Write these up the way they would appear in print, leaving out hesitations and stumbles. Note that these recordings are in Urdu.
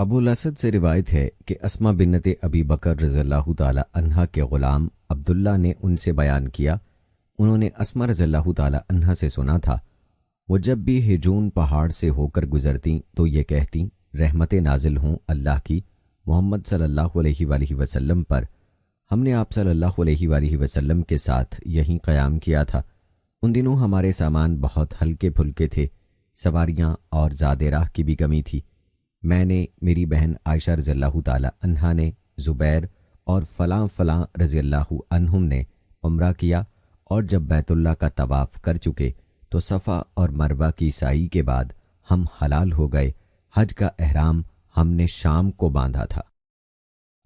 ابو الاسد سے روایت ہے کہ اسما بنت ابی بکر رضی اللہ تعالی عنہا کے غلام عبداللہ نے ان سے بیان کیا، انہوں نے اسما رضی اللہ تعالی عنہا سے سنا تھا، وہ جب بھی ہجون پہاڑ سے ہو کر گزرتیں تو یہ کہتیں، رحمت نازل ہوں اللہ کی محمد صلی اللہ علیہ وآلہ وسلم پر۔ ہم نے آپ صلی اللہ علیہ وآلہ وسلم کے ساتھ یہیں قیام کیا تھا۔ ان دنوں ہمارے سامان بہت ہلکے پھلکے تھے، سواریاں اور زاد راہ کی بھی کمی تھی۔ میں نے، میری بہن عائشہ رضی اللہ تعالی عنہا نے، زبیر اور فلاں فلاں رضی اللہ عنہم نے عمرہ کیا، اور جب بیت اللہ کا طواف کر چکے تو صفا اور مروہ کی سعی کے بعد ہم حلال ہو گئے۔ حج کا احرام ہم نے شام کو باندھا تھا۔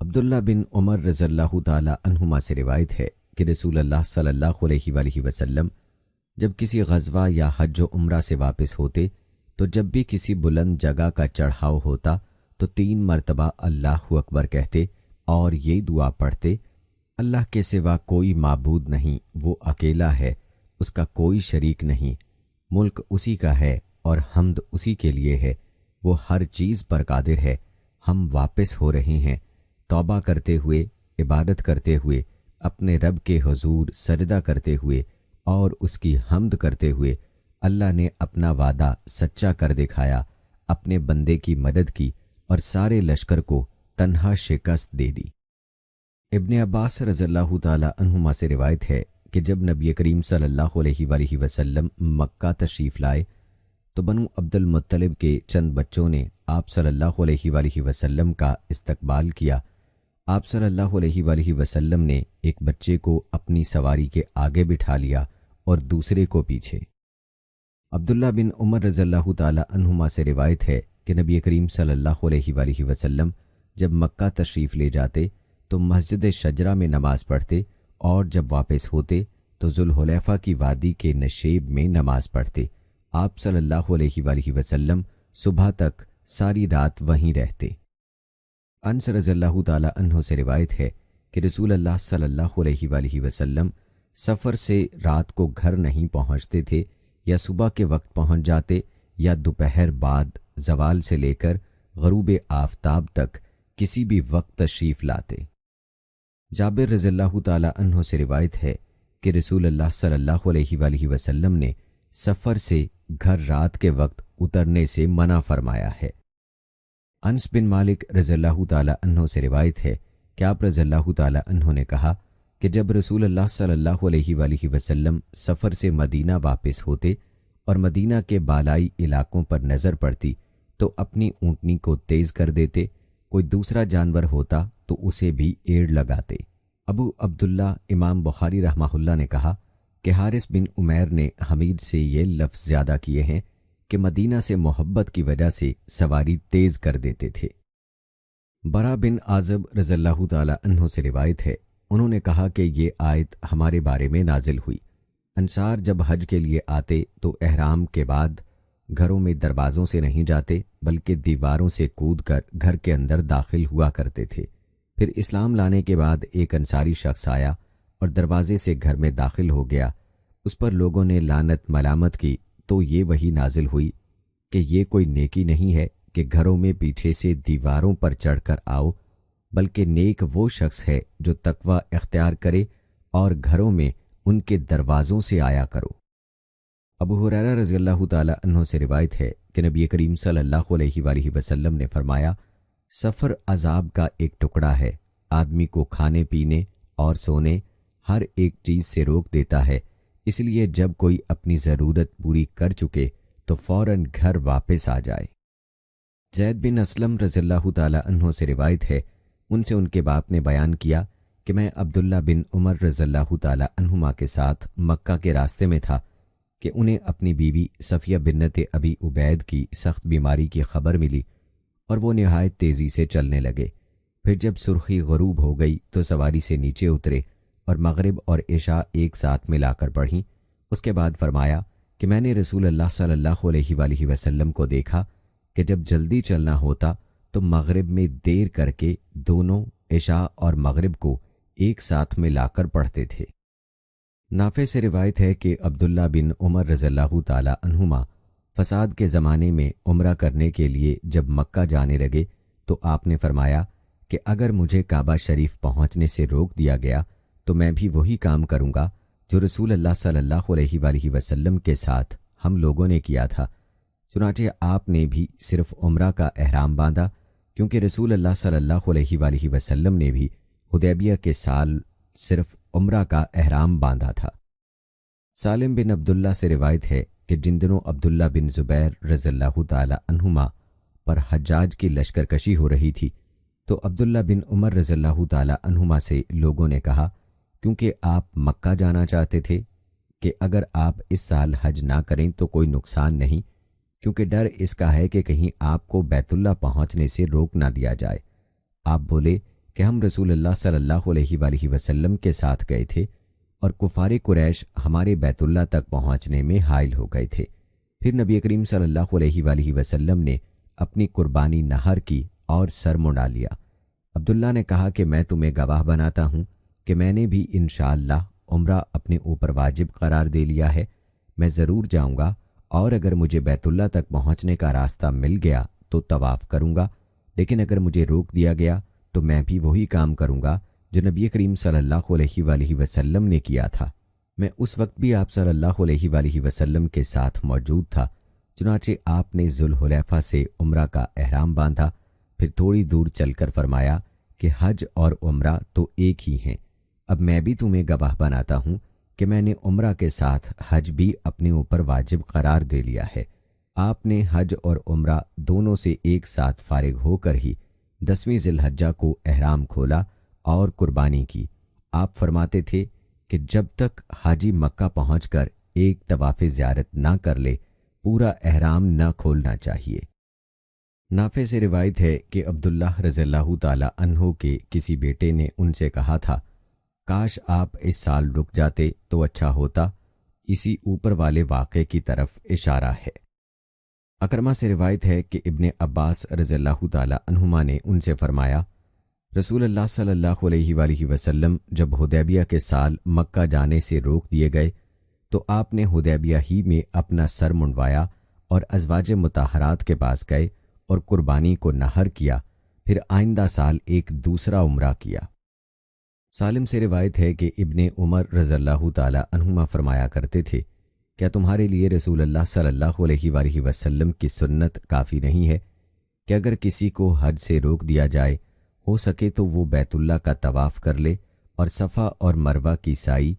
عبداللہ بن عمر رضی اللہ تعالی عنہما سے روایت ہے کہ رسول اللہ صلی اللہ علیہ وآلہ وسلم جب کسی غزوہ یا حج و عمرہ سے واپس ہوتے تو جب بھی کسی بلند جگہ کا چڑھاؤ ہوتا تو 3 مرتبہ اللہ اکبر کہتے اور یہ دعا پڑھتے، اللہ کے سوا کوئی معبود نہیں، وہ اکیلا ہے، اس کا کوئی شریک نہیں، ملک اسی کا ہے اور حمد اسی کے لیے ہے، وہ ہر چیز پر قادر ہے، ہم واپس ہو رہے ہیں، توبہ کرتے ہوئے، عبادت کرتے ہوئے، اپنے رب کے حضور سجدہ کرتے ہوئے اور اس کی حمد کرتے ہوئے۔ اللہ نے اپنا وعدہ سچا کر دکھایا، اپنے بندے کی مدد کی اور سارے لشکر کو تنہا شکست دے دی۔ ابن عباس رضی اللہ تعالی عنہما سے روایت ہے کہ جب نبی کریم صلی اللہ علیہ وآلہ وسلم مکہ تشریف لائے تو بنو عبد المطلب کے چند بچوں نے آپ صلی اللہ علیہ وآلہ وسلم کا استقبال کیا۔ آپ صلی اللہ علیہ وآلہ وسلم نے ایک بچے کو اپنی سواری کے آگے بٹھا لیا اور دوسرے کو پیچھے۔ عبداللہ بن عمر رضی اللہ تعالی عنہما سے روایت ہے کہ نبی کریم صلی اللہ علیہ وآلہ وسلم جب مکہ تشریف لے جاتے تو مسجد شجرہ میں نماز پڑھتے، اور جب واپس ہوتے تو ذوالحلیفہ کی وادی کے نشیب میں نماز پڑھتے۔ آپ صلی اللہ علیہ وآلہ وسلم صبح تک ساری رات وہیں رہتے۔ انس رضی اللہ تعالی عنہ سے روایت ہے کہ رسول اللہ صلی اللہ علیہ وآلہ وسلم سفر سے رات کو گھر نہیں پہنچتے تھے، یا صبح کے وقت پہنچ جاتے یا دوپہر بعد زوال سے لے کر غروب آفتاب تک کسی بھی وقت تشریف لاتے۔ جابر رضی اللہ تعالی عنہ سے روایت ہے کہ رسول اللہ صلی اللہ علیہ وآلہ وسلم نے سفر سے گھر رات کے وقت اترنے سے منع فرمایا ہے۔ انس بن مالک رضی اللہ تعالی عنہ سے روایت ہے کہ آپ رضی اللہ تعالی عنہ نے کہا کہ جب رسول اللہ صلی اللہ علیہ وآلہ وسلم سفر سے مدینہ واپس ہوتے اور مدینہ کے بالائی علاقوں پر نظر پڑتی تو اپنی اونٹنی کو تیز کر دیتے، کوئی دوسرا جانور ہوتا تو اسے بھی ایڑ لگاتے۔ ابو عبداللہ امام بخاری رحمہ اللہ نے کہا کہ حارث بن عمیر نے حمید سے یہ لفظ زیادہ کیے ہیں کہ مدینہ سے محبت کی وجہ سے سواری تیز کر دیتے تھے۔ برا بن عازب رضی اللہ تعالی عنہ سے روایت ہے، انہوں نے کہا کہ یہ آیت ہمارے بارے میں نازل ہوئی۔ انصار جب حج کے لیے آتے تو احرام کے بعد گھروں میں دروازوں سے نہیں جاتے بلکہ دیواروں سے کود کر گھر کے اندر داخل ہوا کرتے تھے۔ پھر اسلام لانے کے بعد ایک انصاری شخص آیا اور دروازے سے گھر میں داخل ہو گیا، اس پر لوگوں نے لعنت ملامت کی تو یہ وحی نازل ہوئی کہ یہ کوئی نیکی نہیں ہے کہ گھروں میں پیچھے سے دیواروں پر چڑھ کر آؤ، بلکہ نیک وہ شخص ہے جو تقوی اختیار کرے اور گھروں میں ان کے دروازوں سے آیا کرو۔ ابو ہریرہ رضی اللہ تعالی عنہ سے روایت ہے کہ نبی کریم صلی اللہ علیہ وآلہ وسلم نے فرمایا، سفر عذاب کا ایک ٹکڑا ہے، آدمی کو کھانے پینے اور سونے ہر ایک چیز سے روک دیتا ہے، اس لیے جب کوئی اپنی ضرورت پوری کر چکے تو فوراً گھر واپس آ جائے۔ زید بن اسلم رضی اللہ تعالی عنہ سے روایت ہے، ان سے ان کے باپ نے بیان کیا کہ میں عبداللہ بن عمر رضی اللہ تعالی عنہما کے ساتھ مکہ کے راستے میں تھا کہ انہیں اپنی بیوی صفیہ بنت ابی عبید کی سخت بیماری کی خبر ملی اور وہ نہایت تیزی سے چلنے لگے۔ پھر جب سرخی غروب ہو گئی تو سواری سے نیچے اترے اور مغرب اور عشاء ایک ساتھ ملا کر پڑھیں۔ اس کے بعد فرمایا کہ میں نے رسول اللہ صلی اللہ علیہ وآلہ وسلم کو دیکھا کہ جب جلدی چلنا ہوتا تو مغرب میں دیر کر کے دونوں عشاء اور مغرب کو ایک ساتھ ملا کر پڑھتے تھے۔ نافع سے روایت ہے کہ عبداللہ بن عمر رضی اللہ تعالی عنہما فساد کے زمانے میں عمرہ کرنے کے لیے جب مکہ جانے لگے تو آپ نے فرمایا کہ اگر مجھے کعبہ شریف پہنچنے سے روک دیا گیا تو میں بھی وہی کام کروں گا جو رسول اللہ صلی اللہ علیہ وآلہ وسلم کے ساتھ ہم لوگوں نے کیا تھا۔ چنانچہ آپ نے بھی صرف عمرہ کا احرام باندھا، کیونکہ رسول اللہ صلی اللہ علیہ وآلہ وسلم نے بھی حدیبیہ کے سال صرف عمرہ کا احرام باندھا تھا۔ سالم بن عبداللہ سے روایت ہے کہ جن دنوں عبداللہ بن زبیر رضی اللہ تعالی عنہما پر حجاج کی لشکر کشی ہو رہی تھی تو عبداللہ بن عمر رضی اللہ تعالی عنہما سے لوگوں نے کہا، کیونکہ آپ مکہ جانا چاہتے تھے، کہ اگر آپ اس سال حج نہ کریں تو کوئی نقصان نہیں، کیونکہ ڈر اس کا ہے کہ کہیں آپ کو بیت اللہ پہنچنے سے روک نہ دیا جائے۔ آپ بولے کہ ہم رسول اللہ صلی اللہ علیہ وآلہ وسلم کے ساتھ گئے تھے اور کفار قریش ہمارے بیت اللہ تک پہنچنے میں حائل ہو گئے تھے۔ پھر نبی کریم صلی اللہ علیہ وآلہ وسلم نے اپنی قربانی نہر کی اور سر منڈا لیا۔ عبداللہ نے کہا کہ میں تمہیں گواہ بناتا ہوں کہ میں نے بھی انشاءاللہ عمرہ اپنے اوپر واجب قرار دے لیا ہے، میں ضرور جاؤں گا، اور اگر مجھے بیت اللہ تک پہنچنے کا راستہ مل گیا تو طواف کروں گا، لیکن اگر مجھے روک دیا گیا تو میں بھی وہی کام کروں گا جو نبی کریم صلی اللہ علیہ وآلہ وسلم نے کیا تھا۔ میں اس وقت بھی آپ صلی اللہ علیہ وآلہ وسلم کے ساتھ موجود تھا۔ چنانچہ آپ نے ذوالحلیفہ سے عمرہ کا احرام باندھا، پھر تھوڑی دور چل کر فرمایا کہ حج اور عمرہ تو ایک ہی ہیں۔ اب میں بھی تمہیں گواہ بناتا ہوں کہ میں نے عمرہ کے ساتھ حج بھی اپنے اوپر واجب قرار دے لیا ہے۔ آپ نے حج اور عمرہ دونوں سے ایک ساتھ فارغ ہو کر ہی 10ویں ذی الحجہ کو احرام کھولا اور قربانی کی۔ آپ فرماتے تھے کہ جب تک حاجی مکہ پہنچ کر ایک طواف زیارت نہ کر لے پورا احرام نہ کھولنا چاہیے۔ نافع سے روایت ہے کہ عبداللہ رضی اللہ تعالی عنہ کے کسی بیٹے نے ان سے کہا تھا، کاش آپ اس سال رک جاتے تو اچھا ہوتا، اسی اوپر والے واقعے کی طرف اشارہ ہے۔ اکرمہ سے روایت ہے کہ ابن عباس رضی اللہ تعالی عنہما نے ان سے فرمایا، رسول اللہ صلی اللہ علیہ وآلہ وسلم جب حدیبیہ کے سال مکہ جانے سے روک دیے گئے تو آپ نے حدیبیہ ہی میں اپنا سر منڈوایا اور ازواج مطہرات کے پاس گئے اور قربانی کو نہر کیا، پھر آئندہ سال ایک دوسرا عمرہ کیا۔ سالم سے روایت ہے کہ ابن عمر رضی اللہ تعالی عنہما فرمایا کرتے تھے، کیا تمہارے لیے رسول اللہ صلی اللہ علیہ وآلہ وسلم کی سنت کافی نہیں ہے کہ اگر کسی کو حج سے روک دیا جائے ہو سکے تو وہ بیت اللہ کا طواف کر لے اور صفا اور مروہ کی سعی،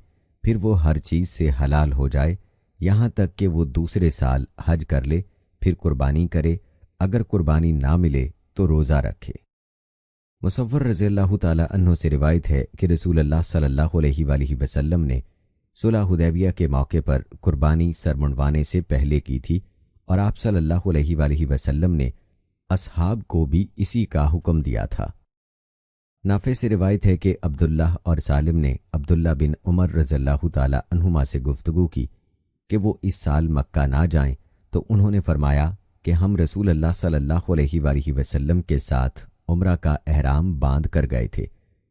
پھر وہ ہر چیز سے حلال ہو جائے، یہاں تک کہ وہ دوسرے سال حج کر لے، پھر قربانی کرے، اگر قربانی نہ ملے تو روزہ رکھے۔ مصور رضی اللہ تعالی عنہ سے روایت ہے کہ رسول اللہ صلی اللہ علیہ وآلہ وسلم نے صلح حدیبیہ کے موقع پر قربانی سر منڈوانے سے پہلے کی تھی، اور آپ صلی اللہ علیہ وآلہ وسلم نے اصحاب کو بھی اسی کا حکم دیا تھا۔ نافع سے روایت ہے کہ عبداللہ اور سالم نے عبداللہ بن عمر رضی اللہ تعالی عنہما سے گفتگو کی کہ وہ اس سال مکہ نہ جائیں، تو انہوں نے فرمایا کہ ہم رسول اللہ صلی اللہ علیہ وآلہ وسلم کے ساتھ عمرہ کا احرام باندھ کر گئے تھے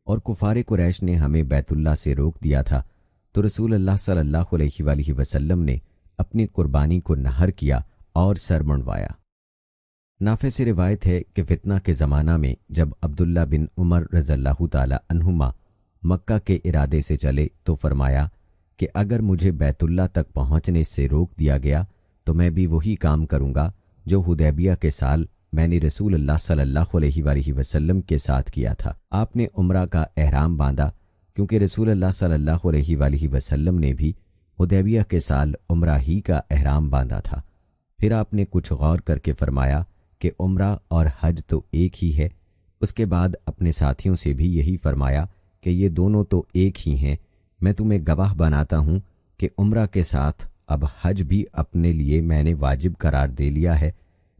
اور کفار قریش نے ہمیں بیت اللہ سے روک دیا تھا، تو رسول اللہ صلی اللہ علیہ وآلہ وسلم نے اپنی قربانی کو نہر کیا اور سر منڈوایا۔ نافع سے روایت ہے کہ فتنہ کے زمانہ میں جب عبداللہ بن عمر رضی اللہ تعالی عنہما مکہ کے ارادے سے چلے تو فرمایا کہ اگر مجھے بیت اللہ تک پہنچنے سے روک دیا گیا تو میں بھی وہی کام کروں گا جو حدیبیہ کے سال میں نے رسول اللہ صلی اللہ علیہ وآلہ وسلم کے ساتھ کیا تھا۔ آپ نے عمرہ کا احرام باندھا کیونکہ رسول اللہ صلی اللہ علیہ وآلہ وسلم نے بھی حدیبیہ کے سال عمرہ ہی کا احرام باندھا تھا۔ پھر آپ نے کچھ غور کر کے فرمایا کہ عمرہ اور حج تو ایک ہی ہے۔ اس کے بعد اپنے ساتھیوں سے بھی یہی فرمایا کہ یہ دونوں تو ایک ہی ہیں، میں تمہیں گواہ بناتا ہوں کہ عمرہ کے ساتھ اب حج بھی اپنے لیے میں نے واجب قرار دے لیا ہے۔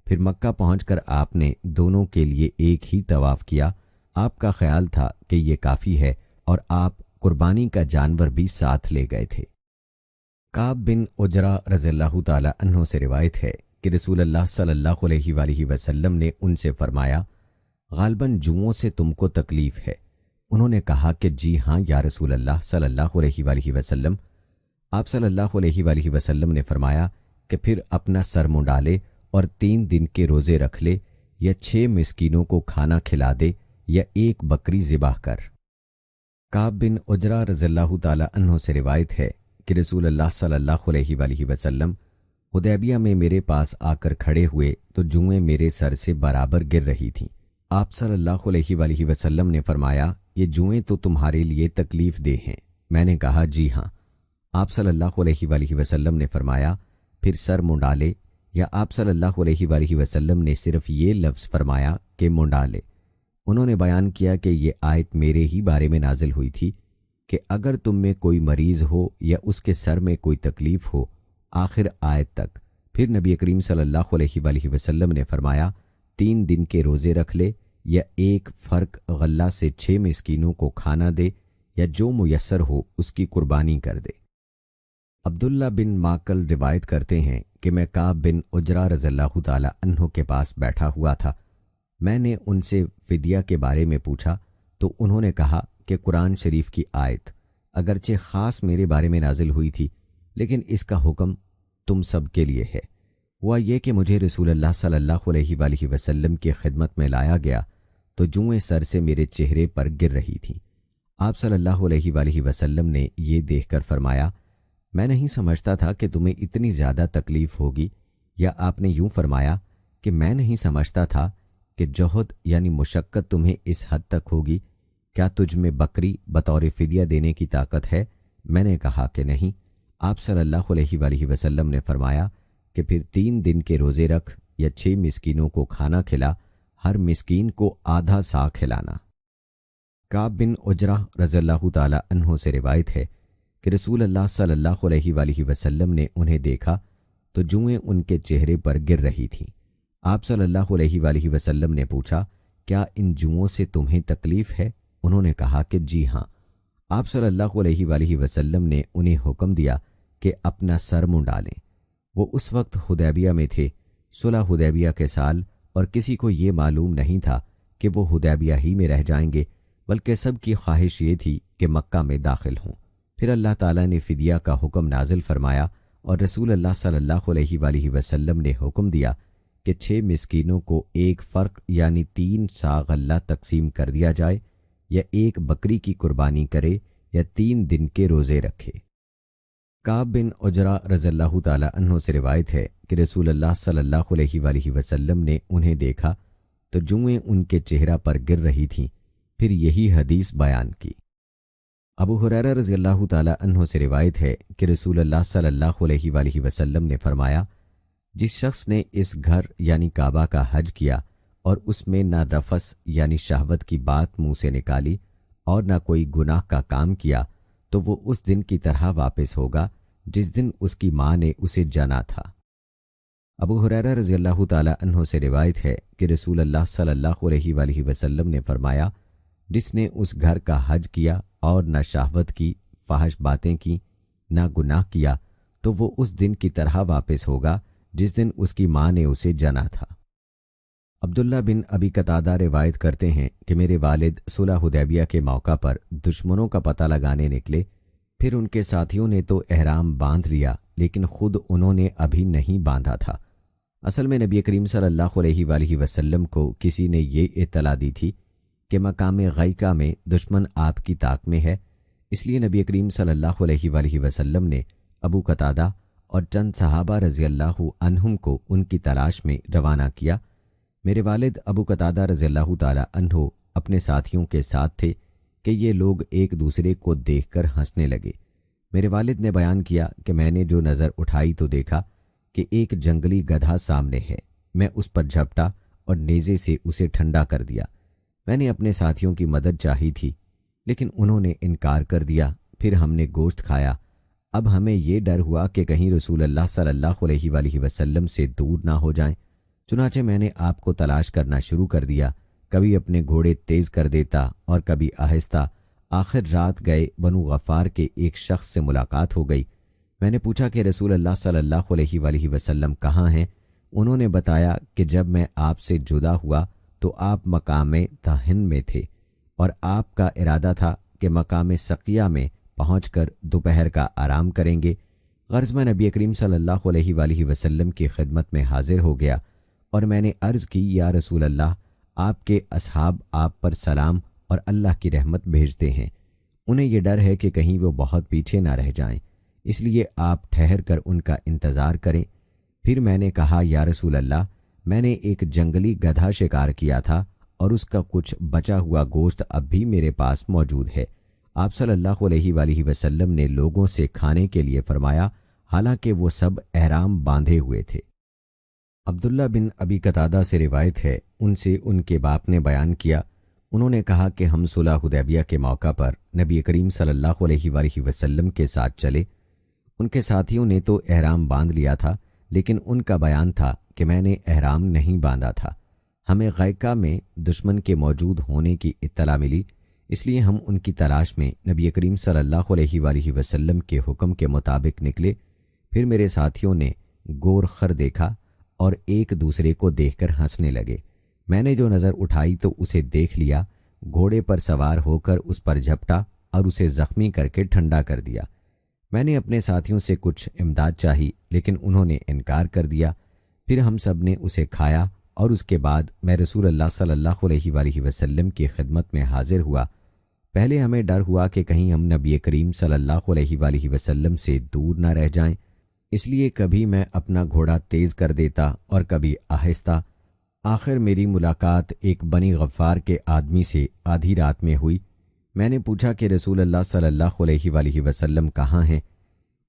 پھر مکہ پہنچ کر آپ نے دونوں کے لیے ایک ہی طواف کیا۔ آپ کا خیال تھا کہ یہ کافی ہے اور آپ قربانی کا جانور بھی ساتھ لے گئے تھے۔ کعب بن عجرہ رضی اللہ تعالی عنہ سے روایت ہے کہ رسول اللہ صلی اللہ علیہ وآلہ وسلم نے ان سے فرمایا، غالباً جوؤں سے تم کو تکلیف ہے؟ انہوں نے کہا کہ جی ہاں یا رسول اللہ صلی اللہ علیہ وآلہ وسلم۔ آپ صلی اللہ علیہ وآلہ وسلم نے فرمایا کہ پھر اپنا سر منڈا لے اور 3 دن کے روزے رکھ لے، یا 6 مسکینوں کو کھانا کھلا دے یا ایک بکری ذبح کر۔ کعب بن عجرہ رضی اللہ تعالی عنہ سے روایت ہے کہ رسول اللہ صلی اللہ علیہ وآلہ وسلم حدیبیہ میں میرے پاس آ کر کھڑے ہوئے تو جوئیں میرے سر سے برابر گر رہی تھیں۔ آپ صلی اللہ علیہ وآلہ وسلم نے فرمایا، یہ جوئیں تو تمہارے لیے تکلیف دہ ہیں۔ میں نے کہا جی ہاں۔ آپ صلی اللہ علیہ وآلہ وسلم نے فرمایا، پھر سر منڈا لے، یا آپ صلی اللہ علیہ وآلہ وسلم نے صرف یہ لفظ فرمایا کہ منڈا لے۔ انہوں نے بیان کیا کہ یہ آیت میرے ہی بارے میں نازل ہوئی تھی کہ اگر تم میں کوئی مریض ہو یا اس کے سر میں کوئی تکلیف ہو، آخر آیت تک۔ پھر نبی کریم صلی اللہ علیہ وآلہ وسلم نے فرمایا، 3 دن کے روزے رکھ لے یا ایک فرق غلہ سے 6 مسکینوں کو کھانا دے یا جو میسر ہو اس کی قربانی کر دے۔ عبداللہ بن ماکل روایت کرتے ہیں کہ میں کعب بن عجرہ رضی اللہ تعالی عنہ کے پاس بیٹھا ہوا تھا۔ میں نے ان سے فدیہ کے بارے میں پوچھا تو انہوں نے کہا کہ قرآن شریف کی آیت اگرچہ خاص میرے بارے میں نازل ہوئی تھی لیکن اس کا حکم تم سب کے لیے ہے۔ ہوا یہ کہ مجھے رسول اللہ صلی اللہ علیہ وآلہ وسلم کی خدمت میں لایا گیا تو جوئیں سر سے میرے چہرے پر گر رہی تھیں۔ آپ صلی اللہ علیہ وآلہ وسلم نے یہ دیکھ کر فرمایا، میں نہیں سمجھتا تھا کہ تمہیں اتنی زیادہ تکلیف ہوگی، یا آپ نے یوں فرمایا کہ میں نہیں سمجھتا تھا کہ جوہد یعنی مشقت تمہیں اس حد تک ہوگی، کیا تجھ میں بکری بطور فدیہ دینے کی طاقت ہے؟ میں نے کہا کہ نہیں۔ آپ صلی اللہ علیہ وآلہ وسلم نے فرمایا کہ پھر 3 دن کے روزے رکھ یا 6 مسکینوں کو کھانا کھلا، ہر مسکین کو آدھا سا کھلانا۔ کعب بن عجرہ رضی اللہ تعالی عنہ سے روایت ہے کہ رسول اللہ صلی اللہ علیہ وآلہ وسلم نے انہیں دیکھا تو جوئیں ان کے چہرے پر گر رہی تھیں۔ آپ صلی اللہ علیہ وآلہ وسلم نے پوچھا، کیا ان جوؤں سے تمہیں تکلیف ہے؟ انہوں نے کہا کہ جی ہاں۔ آپ صلی اللہ علیہ وآلہ وسلم نے انہیں حکم دیا کہ اپنا سر منڈا لیں۔ وہ اس وقت حدیبیہ میں تھے، صلح حدیبیہ کے سال، اور کسی کو یہ معلوم نہیں تھا کہ وہ حدیبیہ ہی میں رہ جائیں گے، بلکہ سب کی خواہش یہ تھی کہ مکہ میں داخل ہوں۔ پھر اللہ تعالیٰ نے فدیہ کا حکم نازل فرمایا اور رسول اللہ صلی اللہ علیہ وآلہ وسلم نے حکم دیا کہ 6 مسکینوں کو ایک فرق یعنی 3 سا غلہ تقسیم کر دیا جائے، یا ایک بکری کی قربانی کرے یا 3 دن کے روزے رکھے۔ کعب بن عجرہ رضی اللہ تعالی عنہ سے روایت ہے کہ رسول اللہ صلی اللہ علیہ وآلہ وسلم نے انہیں دیکھا تو جوئیں ان کے چہرہ پر گر رہی تھیں، پھر یہی حدیث بیان کی۔ ابو ہریرہ رضی اللہ تعالی عنہ سے روایت ہے کہ رسول اللہ صلی اللہ علیہ وآلہ وسلم نے فرمایا، جس شخص نے اس گھر یعنی کعبہ کا حج کیا اور اس میں نہ رفث یعنی شہوت کی بات منہ سے نکالی اور نہ کوئی گناہ کا کام کیا، تو وہ اس دن کی طرح واپس ہوگا جس دن اس کی ماں نے اسے جنا تھا۔ ابو ہریرہ رضی اللہ تعالی عنہ سے روایت ہے کہ رسول اللہ صلی اللہ علیہ وآلہ وسلم نے فرمایا، جس نے اس گھر کا حج کیا اور نہ شہوت کی فحش باتیں کی نہ گناہ کیا، تو وہ اس دن کی طرح واپس ہوگا جس دن اس کی ماں نے اسے جنا تھا۔ عبداللہ بن ابی قتادہ روایت کرتے ہیں کہ میرے والد صلح حدیبیہ کے موقع پر دشمنوں کا پتہ لگانے نکلے، پھر ان کے ساتھیوں نے تو احرام باندھ لیا لیکن خود انہوں نے ابھی نہیں باندھا تھا۔ اصل میں نبی کریم صلی اللہ علیہ وآلہ وسلم کو کسی نے یہ اطلاع دی تھی کہ مقام غیقہ میں دشمن آپ کی طاق میں ہے، اس لیے نبی کریم صلی اللہ علیہ وآلہ وسلم نے ابو قتادہ اور چند صحابہ رضی اللہ عنہم کو ان کی تلاش میں روانہ کیا۔ میرے والد ابو قتادہ رضی اللہ تعالی عنہ اپنے ساتھیوں کے ساتھ تھے کہ یہ لوگ ایک دوسرے کو دیکھ کر ہنسنے لگے۔ میرے والد نے بیان کیا کہ میں نے جو نظر اٹھائی تو دیکھا کہ ایک جنگلی گدھا سامنے ہے۔ میں اس پر جھپٹا اور نیزے سے اسے ٹھنڈا کر دیا۔ میں نے اپنے ساتھیوں کی مدد چاہی تھی لیکن انہوں نے انکار کر دیا۔ پھر ہم نے گوشت کھایا۔ اب ہمیں یہ ڈر ہوا کہ کہیں رسول اللہ صلی اللہ علیہ وآلہ وسلم سے دور نہ ہو جائیں، چنانچہ میں نے آپ کو تلاش کرنا شروع کر دیا۔ کبھی اپنے گھوڑے تیز کر دیتا اور کبھی آہستہ۔ آخر رات گئے بنو غفار کے ایک شخص سے ملاقات ہو گئی۔ میں نے پوچھا کہ رسول اللہ صلی اللہ علیہ وآلہ وسلم کہاں ہیں؟ انہوں نے بتایا کہ جب میں آپ سے جدا ہوا تو آپ مقام تہن میں تھے اور آپ کا ارادہ تھا کہ مقام سقیہ میں پہنچ کر دوپہر کا آرام کریں گے۔ غرض میں نبی کریم صلی اللہ علیہ وآلہ وسلم کی خدمت میں حاضر ہو گیا اور میں نے عرض کی یا رسول اللہ، آپ کے اصحاب آپ پر سلام اور اللہ کی رحمت بھیجتے ہیں، انہیں یہ ڈر ہے کہ کہیں وہ بہت پیچھے نہ رہ جائیں، اس لیے آپ ٹھہر کر ان کا انتظار کریں۔ پھر میں نے کہا یا رسول اللہ، میں نے ایک جنگلی گدھا شکار کیا تھا اور اس کا کچھ بچا ہوا گوشت اب بھی میرے پاس موجود ہے۔ آپ صلی اللہ علیہ وآلہ وسلم نے لوگوں سے کھانے کے لیے فرمایا، حالانکہ وہ سب احرام باندھے ہوئے تھے۔ عبداللہ بن ابی قتادہ سے روایت ہے، ان سے ان کے باپ نے بیان کیا، انہوں نے کہا کہ ہم صلح حدیبیہ کے موقع پر نبی کریم صلی اللہ علیہ وآلہ وسلم کے ساتھ چلے۔ ان کے ساتھیوں نے تو احرام باندھ لیا تھا، لیکن ان کا بیان تھا کہ میں نے احرام نہیں باندھا تھا۔ ہمیں غیقہ میں دشمن کے موجود ہونے کی اطلاع ملی، اس لیے ہم ان کی تلاش میں نبی کریم صلی اللہ علیہ وآلہ وسلم کے حکم کے مطابق نکلے۔ پھر میرے ساتھیوں نے گور خر دیکھا اور ایک دوسرے کو دیکھ کر ہنسنے لگے۔ میں نے جو نظر اٹھائی تو اسے دیکھ لیا، گھوڑے پر سوار ہو کر اس پر جھپٹا اور اسے زخمی کر کے ٹھنڈا کر دیا۔ میں نے اپنے ساتھیوں سے کچھ امداد چاہی، لیکن انہوں نے انکار کر دیا۔ پھر ہم سب نے اسے کھایا اور اس کے بعد میں رسول اللہ صلی اللہ علیہ وآلہ وسلم کی خدمت میں حاضر ہوا۔ پہلے ہمیں ڈر ہوا کہ کہیں ہم نبی کریم صلی اللہ علیہ وآلہ وسلم سے دور نہ رہ جائیں، اس لیے کبھی میں اپنا گھوڑا تیز کر دیتا اور کبھی آہستہ۔ آخر میری ملاقات ایک بنی غفار کے آدمی سے آدھی رات میں ہوئی۔ میں نے پوچھا کہ رسول اللہ صلی اللہ علیہ وآلہ وسلم کہاں ہیں؟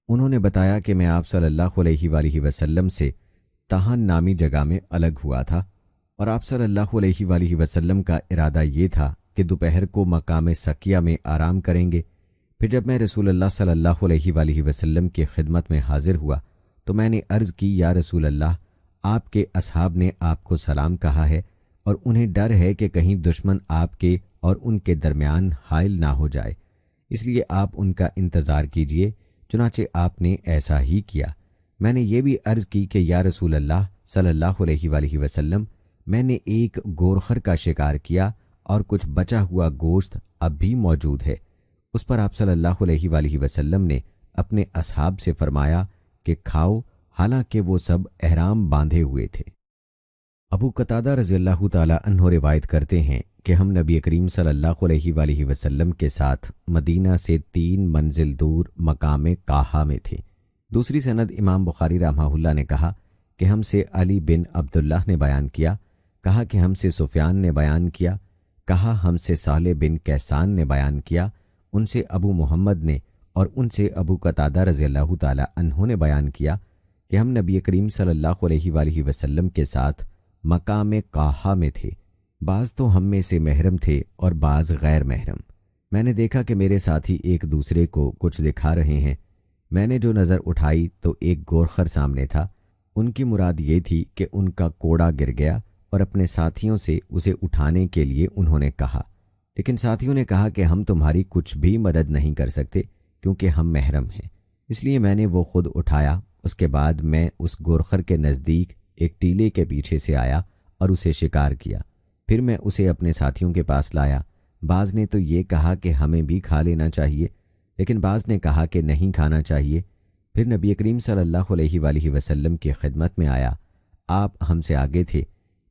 انہوں نے بتایا کہ میں آپ صلی اللہ علیہ وآلہ وسلم سے تہان نامی جگہ میں الگ ہوا تھا، اور آپ صلی اللہ علیہ وآلہ وسلم کا ارادہ یہ تھا کہ دوپہر کو مقام سکیہ میں آرام کریں گے۔ پھر جب میں رسول اللہ صلی اللہ علیہ وآلہ وسلم کی خدمت میں حاضر ہوا تو میں نے عرض کی یا رسول اللہ، آپ کے اصحاب نے آپ کو سلام کہا ہے اور انہیں ڈر ہے کہ کہیں دشمن آپ کے اور ان کے درمیان حائل نہ ہو جائے، اس لیے آپ ان کا انتظار کیجئے۔ چنانچہ آپ نے ایسا ہی کیا۔ میں نے یہ بھی عرض کی کہ یا رسول اللہ صلی اللہ علیہ وآلہ وسلم، میں نے ایک گورخر کا شکار کیا اور کچھ بچا ہوا گوشت اب بھی موجود ہے۔ اس پر آپ صلی اللہ علیہ وآلہ وسلم نے اپنے اصحاب سے فرمایا کہ کھاؤ، حالانکہ وہ سب احرام باندھے ہوئے تھے۔ ابو قتادہ رضی اللہ تعالی عنہ روایت کرتے ہیں کہ ہم نبی کریم صلی اللہ علیہ وآلہ وسلم کے ساتھ مدینہ سے 3 منزل دور مقام قاحہ میں تھے۔ دوسری سند امام بخاری رحمہ اللہ نے کہا کہ ہم سے علی بن عبداللہ نے بیان کیا، کہا کہ ہم سے سفیان نے بیان کیا، کہا ہم سے صالح بن کیسان نے بیان کیا، ان سے ابو محمد نے اور ان سے ابو قتادہ رضی اللہ تعالی عنہ نے بیان کیا کہ ہم نبی کریم صلی اللہ علیہ وآلہ وسلم کے ساتھ مقام قاحہ میں تھے۔ بعض تو ہم میں سے محرم تھے اور بعض غیر محرم۔ میں نے دیکھا کہ میرے ساتھی ایک دوسرے کو کچھ دکھا رہے ہیں۔ میں نے جو نظر اٹھائی تو ایک گورخر سامنے تھا۔ ان کی مراد یہ تھی کہ ان کا کوڑا گر گیا اور اپنے ساتھیوں سے اسے اٹھانے کے لیے انہوں نے کہا، لیکن ساتھیوں نے کہا کہ ہم تمہاری کچھ بھی مدد نہیں کر سکتے کیونکہ ہم محرم ہیں، اس لیے میں نے وہ خود اٹھایا۔ اس کے بعد میں اس گورخر کے نزدیک ایک ٹیلے کے پیچھے سے آیا اور اسے شکار کیا۔ پھر میں اسے اپنے ساتھیوں کے پاس لایا۔ بعض نے تو یہ کہا کہ ہمیں بھی کھا لینا چاہیے، لیکن بعض نے کہا کہ نہیں کھانا چاہیے۔ پھر نبی کریم صلی اللہ علیہ وآلہ وسلم کی خدمت میں آیا۔ آپ ہم سے آگے تھے۔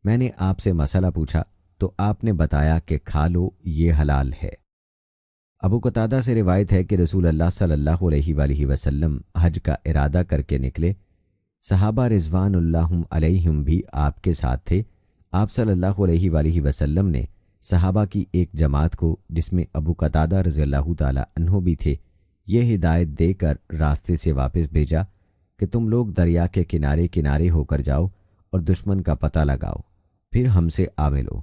میں نے آپ سے مسئلہ پوچھا تو آپ نے بتایا کہ کھا لو، یہ حلال ہے۔ ابو قتادہ سے روایت ہے کہ رسول اللہ صلی اللہ علیہ وآلہ وسلم حج کا ارادہ کر کے نکلے۔ صحابہ رضوان اللہ علیہم بھی آپ کے ساتھ تھے۔ آپ صلی اللہ علیہ وآلہ وسلم نے صحابہ کی ایک جماعت کو، جس میں ابو قتادہ رضی اللہ تعالی عنہ بھی تھے، یہ ہدایت دے کر راستے سے واپس بھیجا کہ تم لوگ دریا کے کنارے کنارے ہو کر جاؤ اور دشمن کا پتہ لگاؤ، پھر ہم سے آ ملو۔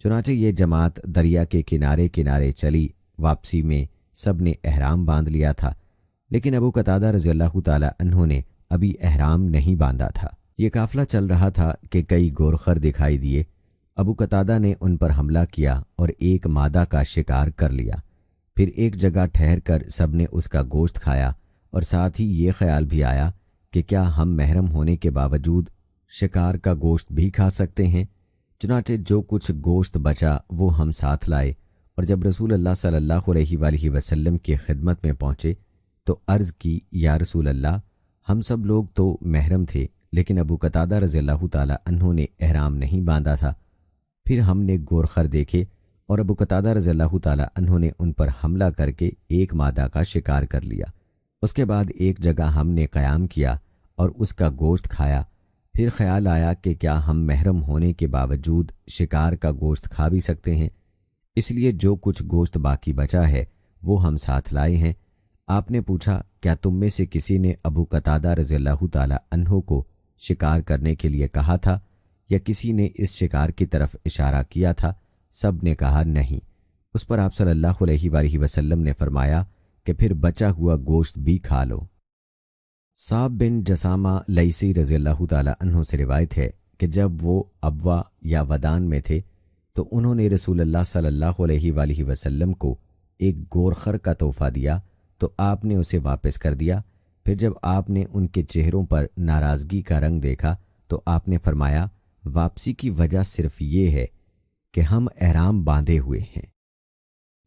چنانچہ یہ جماعت دریا کے کنارے کنارے چلی۔ واپسی میں سب نے احرام باندھ لیا تھا، لیکن ابو قتادہ رضی اللہ تعالی عنہ نے ابھی احرام نہیں باندھا تھا۔ یہ قافلہ چل رہا تھا کہ کئی گورخر دکھائی دیے۔ ابو قتادہ نے ان پر حملہ کیا اور ایک مادہ کا شکار کر لیا۔ پھر ایک جگہ ٹھہر کر سب نے اس کا گوشت کھایا، اور ساتھ ہی یہ خیال بھی آیا کہ کیا ہم محرم ہونے کے باوجود شکار کا گوشت بھی کھا سکتے ہیں۔ چنانچہ جو کچھ گوشت بچا وہ ہم ساتھ لائے، اور جب رسول اللہ صلی اللہ علیہ وآلہ وسلم کی خدمت میں پہنچے تو عرض کی یا رسول اللہ، ہم سب لوگ تو محرم تھے، لیکن ابو قتادہ رضی اللہ تعالی عنہ نے احرام نہیں باندھا تھا۔ پھر ہم نے گورخر دیکھے اور ابو قتادہ رضی اللہ تعالی عنہ نے ان پر حملہ کر کے ایک مادہ کا شکار کر لیا۔ اس کے بعد ایک جگہ ہم نے قیام کیا اور اس کا گوشت کھایا۔ پھر خیال آیا کہ کیا ہم محرم ہونے کے باوجود شکار کا گوشت کھا بھی سکتے ہیں، اس لیے جو کچھ گوشت باقی بچا ہے وہ ہم ساتھ لائے ہیں۔ آپ نے پوچھا کیا تم میں سے کسی نے ابو قتادہ رضی اللہ تعالی عنہ کو شکار کرنے کے لیے کہا تھا یا کسی نے اس شکار کی طرف اشارہ کیا تھا؟ سب نے کہا نہیں۔ اس پر آپ صلی اللہ علیہ وآلہ وسلم نے فرمایا کہ پھر بچا ہوا گوشت بھی کھا لو۔ صعب بن جسامہ لیثی رضی اللہ تعالی عنہ سے روایت ہے کہ جب وہ ابوا یا ودان میں تھے تو انہوں نے رسول اللہ صلی اللہ علیہ وآلہ وسلم کو ایک گورخر کا تحفہ دیا تو آپ نے اسے واپس کر دیا۔ پھر جب آپ نے ان کے چہروں پر ناراضگی کا رنگ دیکھا تو آپ نے فرمایا واپسی کی وجہ صرف یہ ہے کہ ہم احرام باندھے ہوئے ہیں۔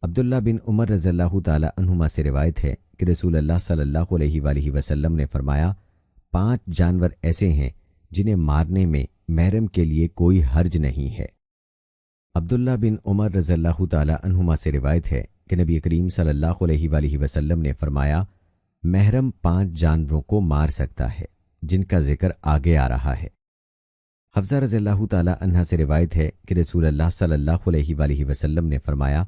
عبداللہ بن عمر رضی اللہ تعالی عنہما سے روایت ہے کہ رسول اللہ صلی اللہ علیہ وآلہ وسلم نے فرمایا 5 جانور ایسے ہیں جنہیں مارنے میں محرم کے لیے کوئی حرج نہیں ہے۔ عبداللہ بن عمر رضی اللہ تعالی عنہما سے روایت ہے کہ نبی کریم صلی اللہ علیہ وآلہ وسلم نے فرمایا محرم 5 جانوروں کو مار سکتا ہے جن کا ذکر آگے آ رہا ہے۔ حفصہ رضی اللہ تعالی عنہا سے روایت ہے کہ رسول اللہ صلی اللہ علیہ وآلہ وسلم نے فرمایا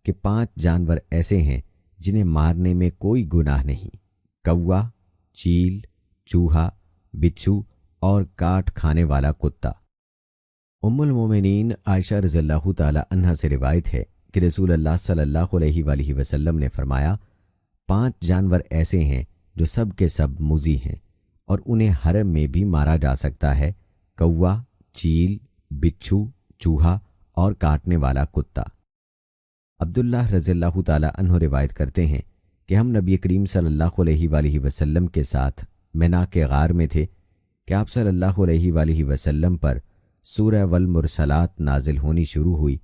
کہ 5 جانور ایسے ہیں جنہیں مارنے میں کوئی گناہ نہیں، کوا، چیل، چوہا، بچھو اور کاٹ کھانے والا کتا۔ ام المومنین عائشہ رضی اللہ تعالی عنہا سے روایت ہے کہ رسول اللہ صلی اللہ علیہ وآلہ وسلم نے فرمایا 5 جانور ایسے ہیں جو سب کے سب مضی ہیں اور انہیں حرم میں بھی مارا جا سکتا ہے، کوا، چیل، بچھو، چوہا اور کاٹنے والا کتا۔ عبداللہ رضی اللہ تعالی عنہ روایت کرتے ہیں کہ ہم نبی کریم صلی اللہ علیہ وآلہ وسلم کے ساتھ منا کے غار میں تھے کہ آپ صلی اللہ علیہ وآلہ وسلم پر سورہ والمرسلات نازل ہونی شروع ہوئی۔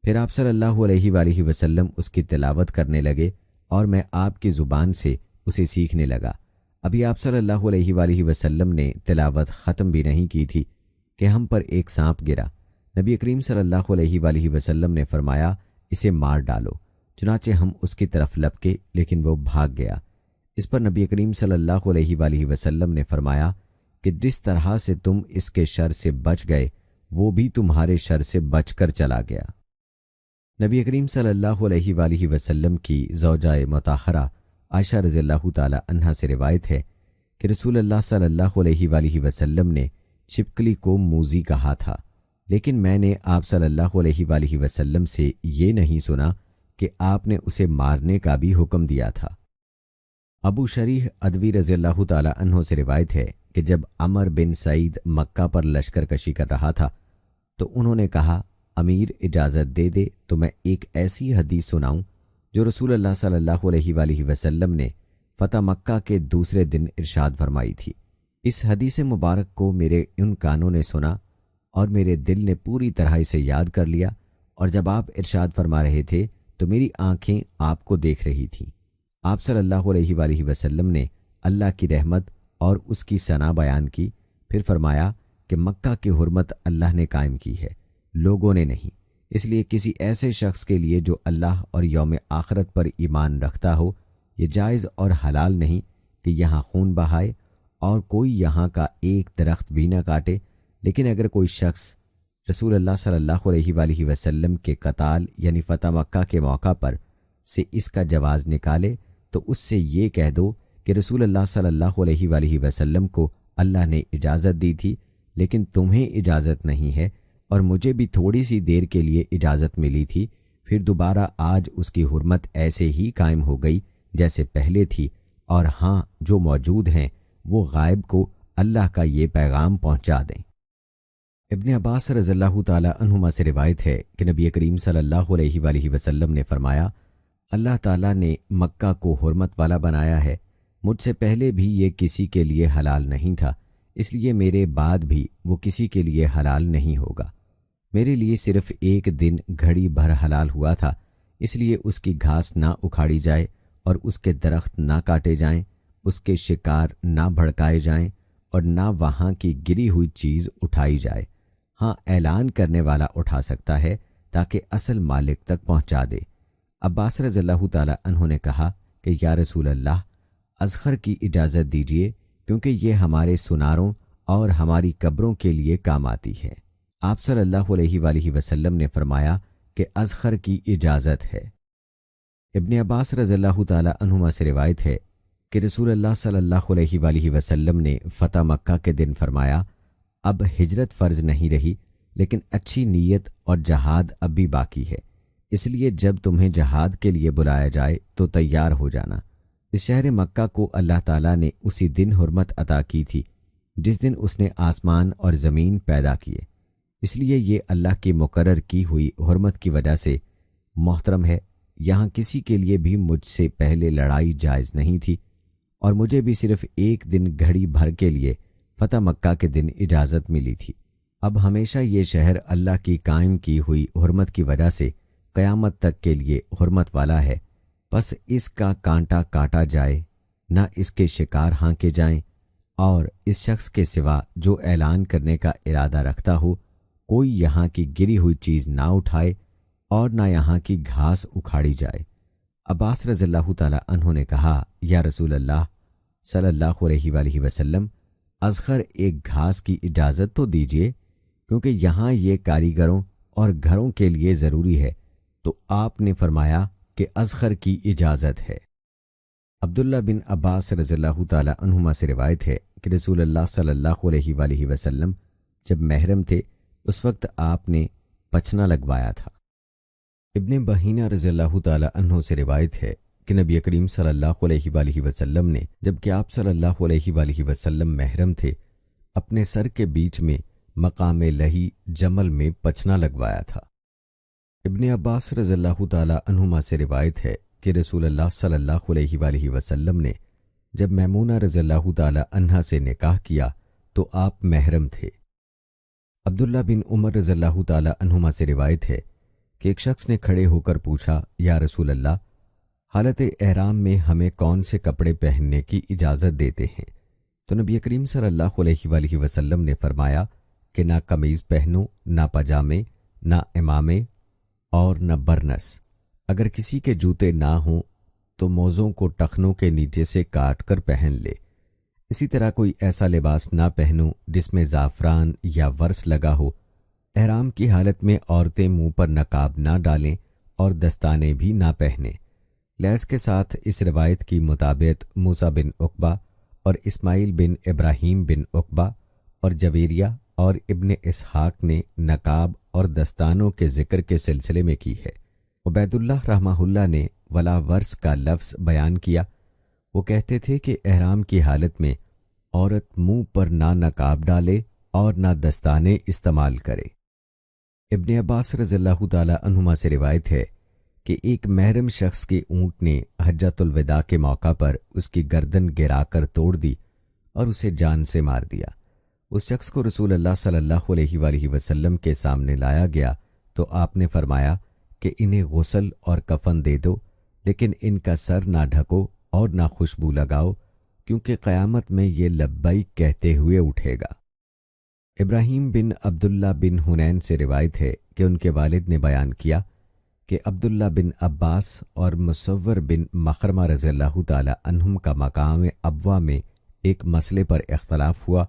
پھر آپ صلی اللہ علیہ وآلہ وسلم اس کی تلاوت کرنے لگے اور میں آپ کی زبان سے اسے سیکھنے لگا۔ ابھی آپ صلی اللہ علیہ وآلہ وسلم نے تلاوت ختم بھی نہیں کی تھی کہ ہم پر ایک سانپ گرا۔ نبی کریم صلی اللہ علیہ وآلہ وسلم نے فرمایا اسے مار ڈالو، چنانچہ ہم اس کی طرف لپکے لیکن وہ بھاگ گیا۔ اس پر نبی کریم صلی اللہ علیہ وآلہ وسلم نے فرمایا کہ جس طرح سے تم اس کے شر سے بچ گئے وہ بھی تمہارے شر سے بچ کر چلا گیا۔ نبی کریم صلی اللہ علیہ وآلہ وسلم کی زوجہ مطہرہ عائشہ رضی اللہ تعالی عنہا سے روایت ہے کہ رسول اللہ صلی اللہ علیہ وآلہ وسلم نے چھپکلی کو موذی کہا تھا، لیکن میں نے آپ صلی اللہ علیہ وآلہ وسلم سے یہ نہیں سنا کہ آپ نے اسے مارنے کا بھی حکم دیا تھا۔ ابو شریح ادوی رضی اللہ تعالی عنہ سے روایت ہے کہ جب عمر بن سعید مکہ پر لشکر کشی کر رہا تھا تو انہوں نے کہا امیر اجازت دے دے تو میں ایک ایسی حدیث سناؤں جو رسول اللہ صلی اللہ علیہ وآلہ وسلم نے فتح مکہ کے دوسرے دن ارشاد فرمائی تھی۔ اس حدیث مبارک کو میرے ان کانوں نے سنا اور میرے دل نے پوری طرح اسے یاد کر لیا، اور جب آپ ارشاد فرما رہے تھے تو میری آنکھیں آپ کو دیکھ رہی تھیں۔ آپ صلی اللہ علیہ وآلہ وسلم نے اللہ کی رحمت اور اس کی ثنا بیان کی، پھر فرمایا کہ مکہ کی حرمت اللہ نے قائم کی ہے، لوگوں نے نہیں، اس لیے کسی ایسے شخص کے لیے جو اللہ اور یوم آخرت پر ایمان رکھتا ہو یہ جائز اور حلال نہیں کہ یہاں خون بہائے اور کوئی یہاں کا ایک درخت بھی نہ کاٹے، لیکن اگر کوئی شخص رسول اللہ صلی اللہ علیہ وآلہ وسلم کے قتال یعنی فتح مکہ کے موقع پر سے اس کا جواز نکالے تو اس سے یہ کہہ دو کہ رسول اللہ صلی اللہ علیہ وآلہ وسلم کو اللہ نے اجازت دی تھی لیکن تمہیں اجازت نہیں ہے، اور مجھے بھی تھوڑی سی دیر کے لیے اجازت ملی تھی، پھر دوبارہ آج اس کی حرمت ایسے ہی قائم ہو گئی جیسے پہلے تھی، اور ہاں جو موجود ہیں وہ غائب کو اللہ کا یہ پیغام پہنچا دیں۔ ابن عباس رضی اللہ تعالی عنہما سے روایت ہے کہ نبی کریم صلی اللہ علیہ وآلہ وسلم نے فرمایا اللہ تعالیٰ نے مکہ کو حرمت والا بنایا ہے، مجھ سے پہلے بھی یہ کسی کے لیے حلال نہیں تھا، اس لیے میرے بعد بھی وہ کسی کے لیے حلال نہیں ہوگا۔ میرے لیے صرف ایک دن گھڑی بھر حلال ہوا تھا، اس لیے اس کی گھاس نہ اکھاڑی جائے اور اس کے درخت نہ کاٹے جائیں، اس کے شکار نہ بھڑکائے جائیں اور نہ وہاں کی گری ہوئی چیز اٹھائی جائے۔ ہاں، اعلان کرنے والا اٹھا سکتا ہے تاکہ اصل مالک تک پہنچا دے۔ عباس رضی اللہ تعالی عنہ نے کہا کہ یا رسول اللہ، اذخر کی اجازت دیجیے، کیونکہ یہ ہمارے سناروں اور ہماری قبروں کے لیے کام آتی ہے۔ آپ صلی اللہ علیہ وآلہ وسلم نے فرمایا کہ اذخر کی اجازت ہے۔ ابن عباس رضی اللہ تعالی عنہما سے روایت ہے کہ رسول اللہ صلی اللہ علیہ وآلہ وسلم نے فتح مکہ کے دن فرمایا، اب ہجرت فرض نہیں رہی، لیکن اچھی نیت اور جہاد اب بھی باقی ہے، اس لیے جب تمہیں جہاد کے لیے بلایا جائے تو تیار ہو جانا۔ اس شہر مکہ کو اللہ تعالیٰ نے اسی دن حرمت عطا کی تھی جس دن اس نے آسمان اور زمین پیدا کیے، اس لیے یہ اللہ کی مقرر کی ہوئی حرمت کی وجہ سے محترم ہے۔ یہاں کسی کے لیے بھی مجھ سے پہلے لڑائی جائز نہیں تھی، اور مجھے بھی صرف ایک دن گھڑی بھر کے لیے فتح مکہ کے دن اجازت ملی تھی۔ اب ہمیشہ یہ شہر اللہ کی قائم کی ہوئی حرمت کی وجہ سے قیامت تک کے لیے حرمت والا ہے، پس اس کا کانٹا کاٹا جائے، نہ اس کے شکار ہانکے جائیں، اور اس شخص کے سوا جو اعلان کرنے کا ارادہ رکھتا ہو کوئی یہاں کی گری ہوئی چیز نہ اٹھائے اور نہ یہاں کی گھاس اکھاڑی جائے۔ عباس رضی اللہ تعالی عنہ نے کہا، یا رسول اللہ صلی اللہ علیہ وآلہ وسلم، اذخر ایک گھاس کی اجازت تو دیجیے، کیونکہ یہاں یہ کاریگروں اور گھروں کے لیے ضروری ہے۔ تو آپ نے فرمایا کہ اذخر کی اجازت ہے۔ عبداللہ بن عباس رضی اللہ تعالی عنہما سے روایت ہے کہ رسول اللہ صلی اللہ علیہ وآلہ وسلم جب محرم تھے اس وقت آپ نے پچھنا لگوایا تھا۔ ابن بحینہ رضی اللہ تعالی عنہ سے روایت ہے کہ نبی کریم صلی اللہ علیہ وآلہ وسلم نے جبکہ آپ صلی اللہ علیہ وآلہ وسلم محرم تھے اپنے سر کے بیچ میں مقام لہی جمل میں پچھنا لگوایا تھا۔ ابن عباس رضی اللہ تعالی عنہما سے روایت ہے کہ رسول اللہ صلی اللہ علیہ وآلہ وسلم نے جب میمونہ رضی اللہ تعالی عنہا سے نکاح کیا تو آپ محرم تھے۔ عبداللہ بن عمر رضی اللہ تعالی عنہما سے روایت ہے کہ ایک شخص نے کھڑے ہو کر پوچھا، یا رسول اللہ، حالت احرام میں ہمیں کون سے کپڑے پہننے کی اجازت دیتے ہیں؟ تو نبی کریم صلی اللہ علیہ وآلہ وسلم نے فرمایا کہ نہ قمیض پہنو، نہ پاجامے، نہ امامے اور نہ برنس۔ اگر کسی کے جوتے نہ ہوں تو موزوں کو ٹخنوں کے نیچے سے کاٹ کر پہن لے۔ اسی طرح کوئی ایسا لباس نہ پہنو جس میں زعفران یا ورس لگا ہو۔ احرام کی حالت میں عورتیں منہ پر نقاب نہ ڈالیں اور دستانے بھی نہ پہنیں۔ لیس کے ساتھ اس روایت کی مطابق موسیٰ بن عقبہ اور اسماعیل بن ابراہیم بن عقبہ اور جویریہ اور ابن اسحاق نے نقاب اور دستانوں کے ذکر کے سلسلے میں کی ہے۔ عبید اللہ رحمہ اللہ نے ولا ورس کا لفظ بیان کیا۔ وہ کہتے تھے کہ احرام کی حالت میں عورت منہ پر نہ نقاب ڈالے اور نہ دستانے استعمال کرے۔ ابن عباس رضی اللہ تعالی عنہما سے روایت ہے کہ ایک محرم شخص کے اونٹ نے حجۃ الوداع کے موقع پر اس کی گردن گرا کر توڑ دی اور اسے جان سے مار دیا۔ اس شخص کو رسول اللہ صلی اللہ علیہ وآلہ وسلم کے سامنے لایا گیا تو آپ نے فرمایا کہ انہیں غسل اور کفن دے دو، لیکن ان کا سر نہ ڈھکو اور نہ خوشبو لگاؤ، کیونکہ قیامت میں یہ لبیک کہتے ہوئے اٹھے گا۔ ابراہیم بن عبداللہ بن حنین سے روایت ہے کہ ان کے والد نے بیان کیا کہ عبداللہ بن عباس اور مصور بن مخرمہ رضی اللہ تعالی عنہم کا مقام ابوا میں ایک مسئلے پر اختلاف ہوا۔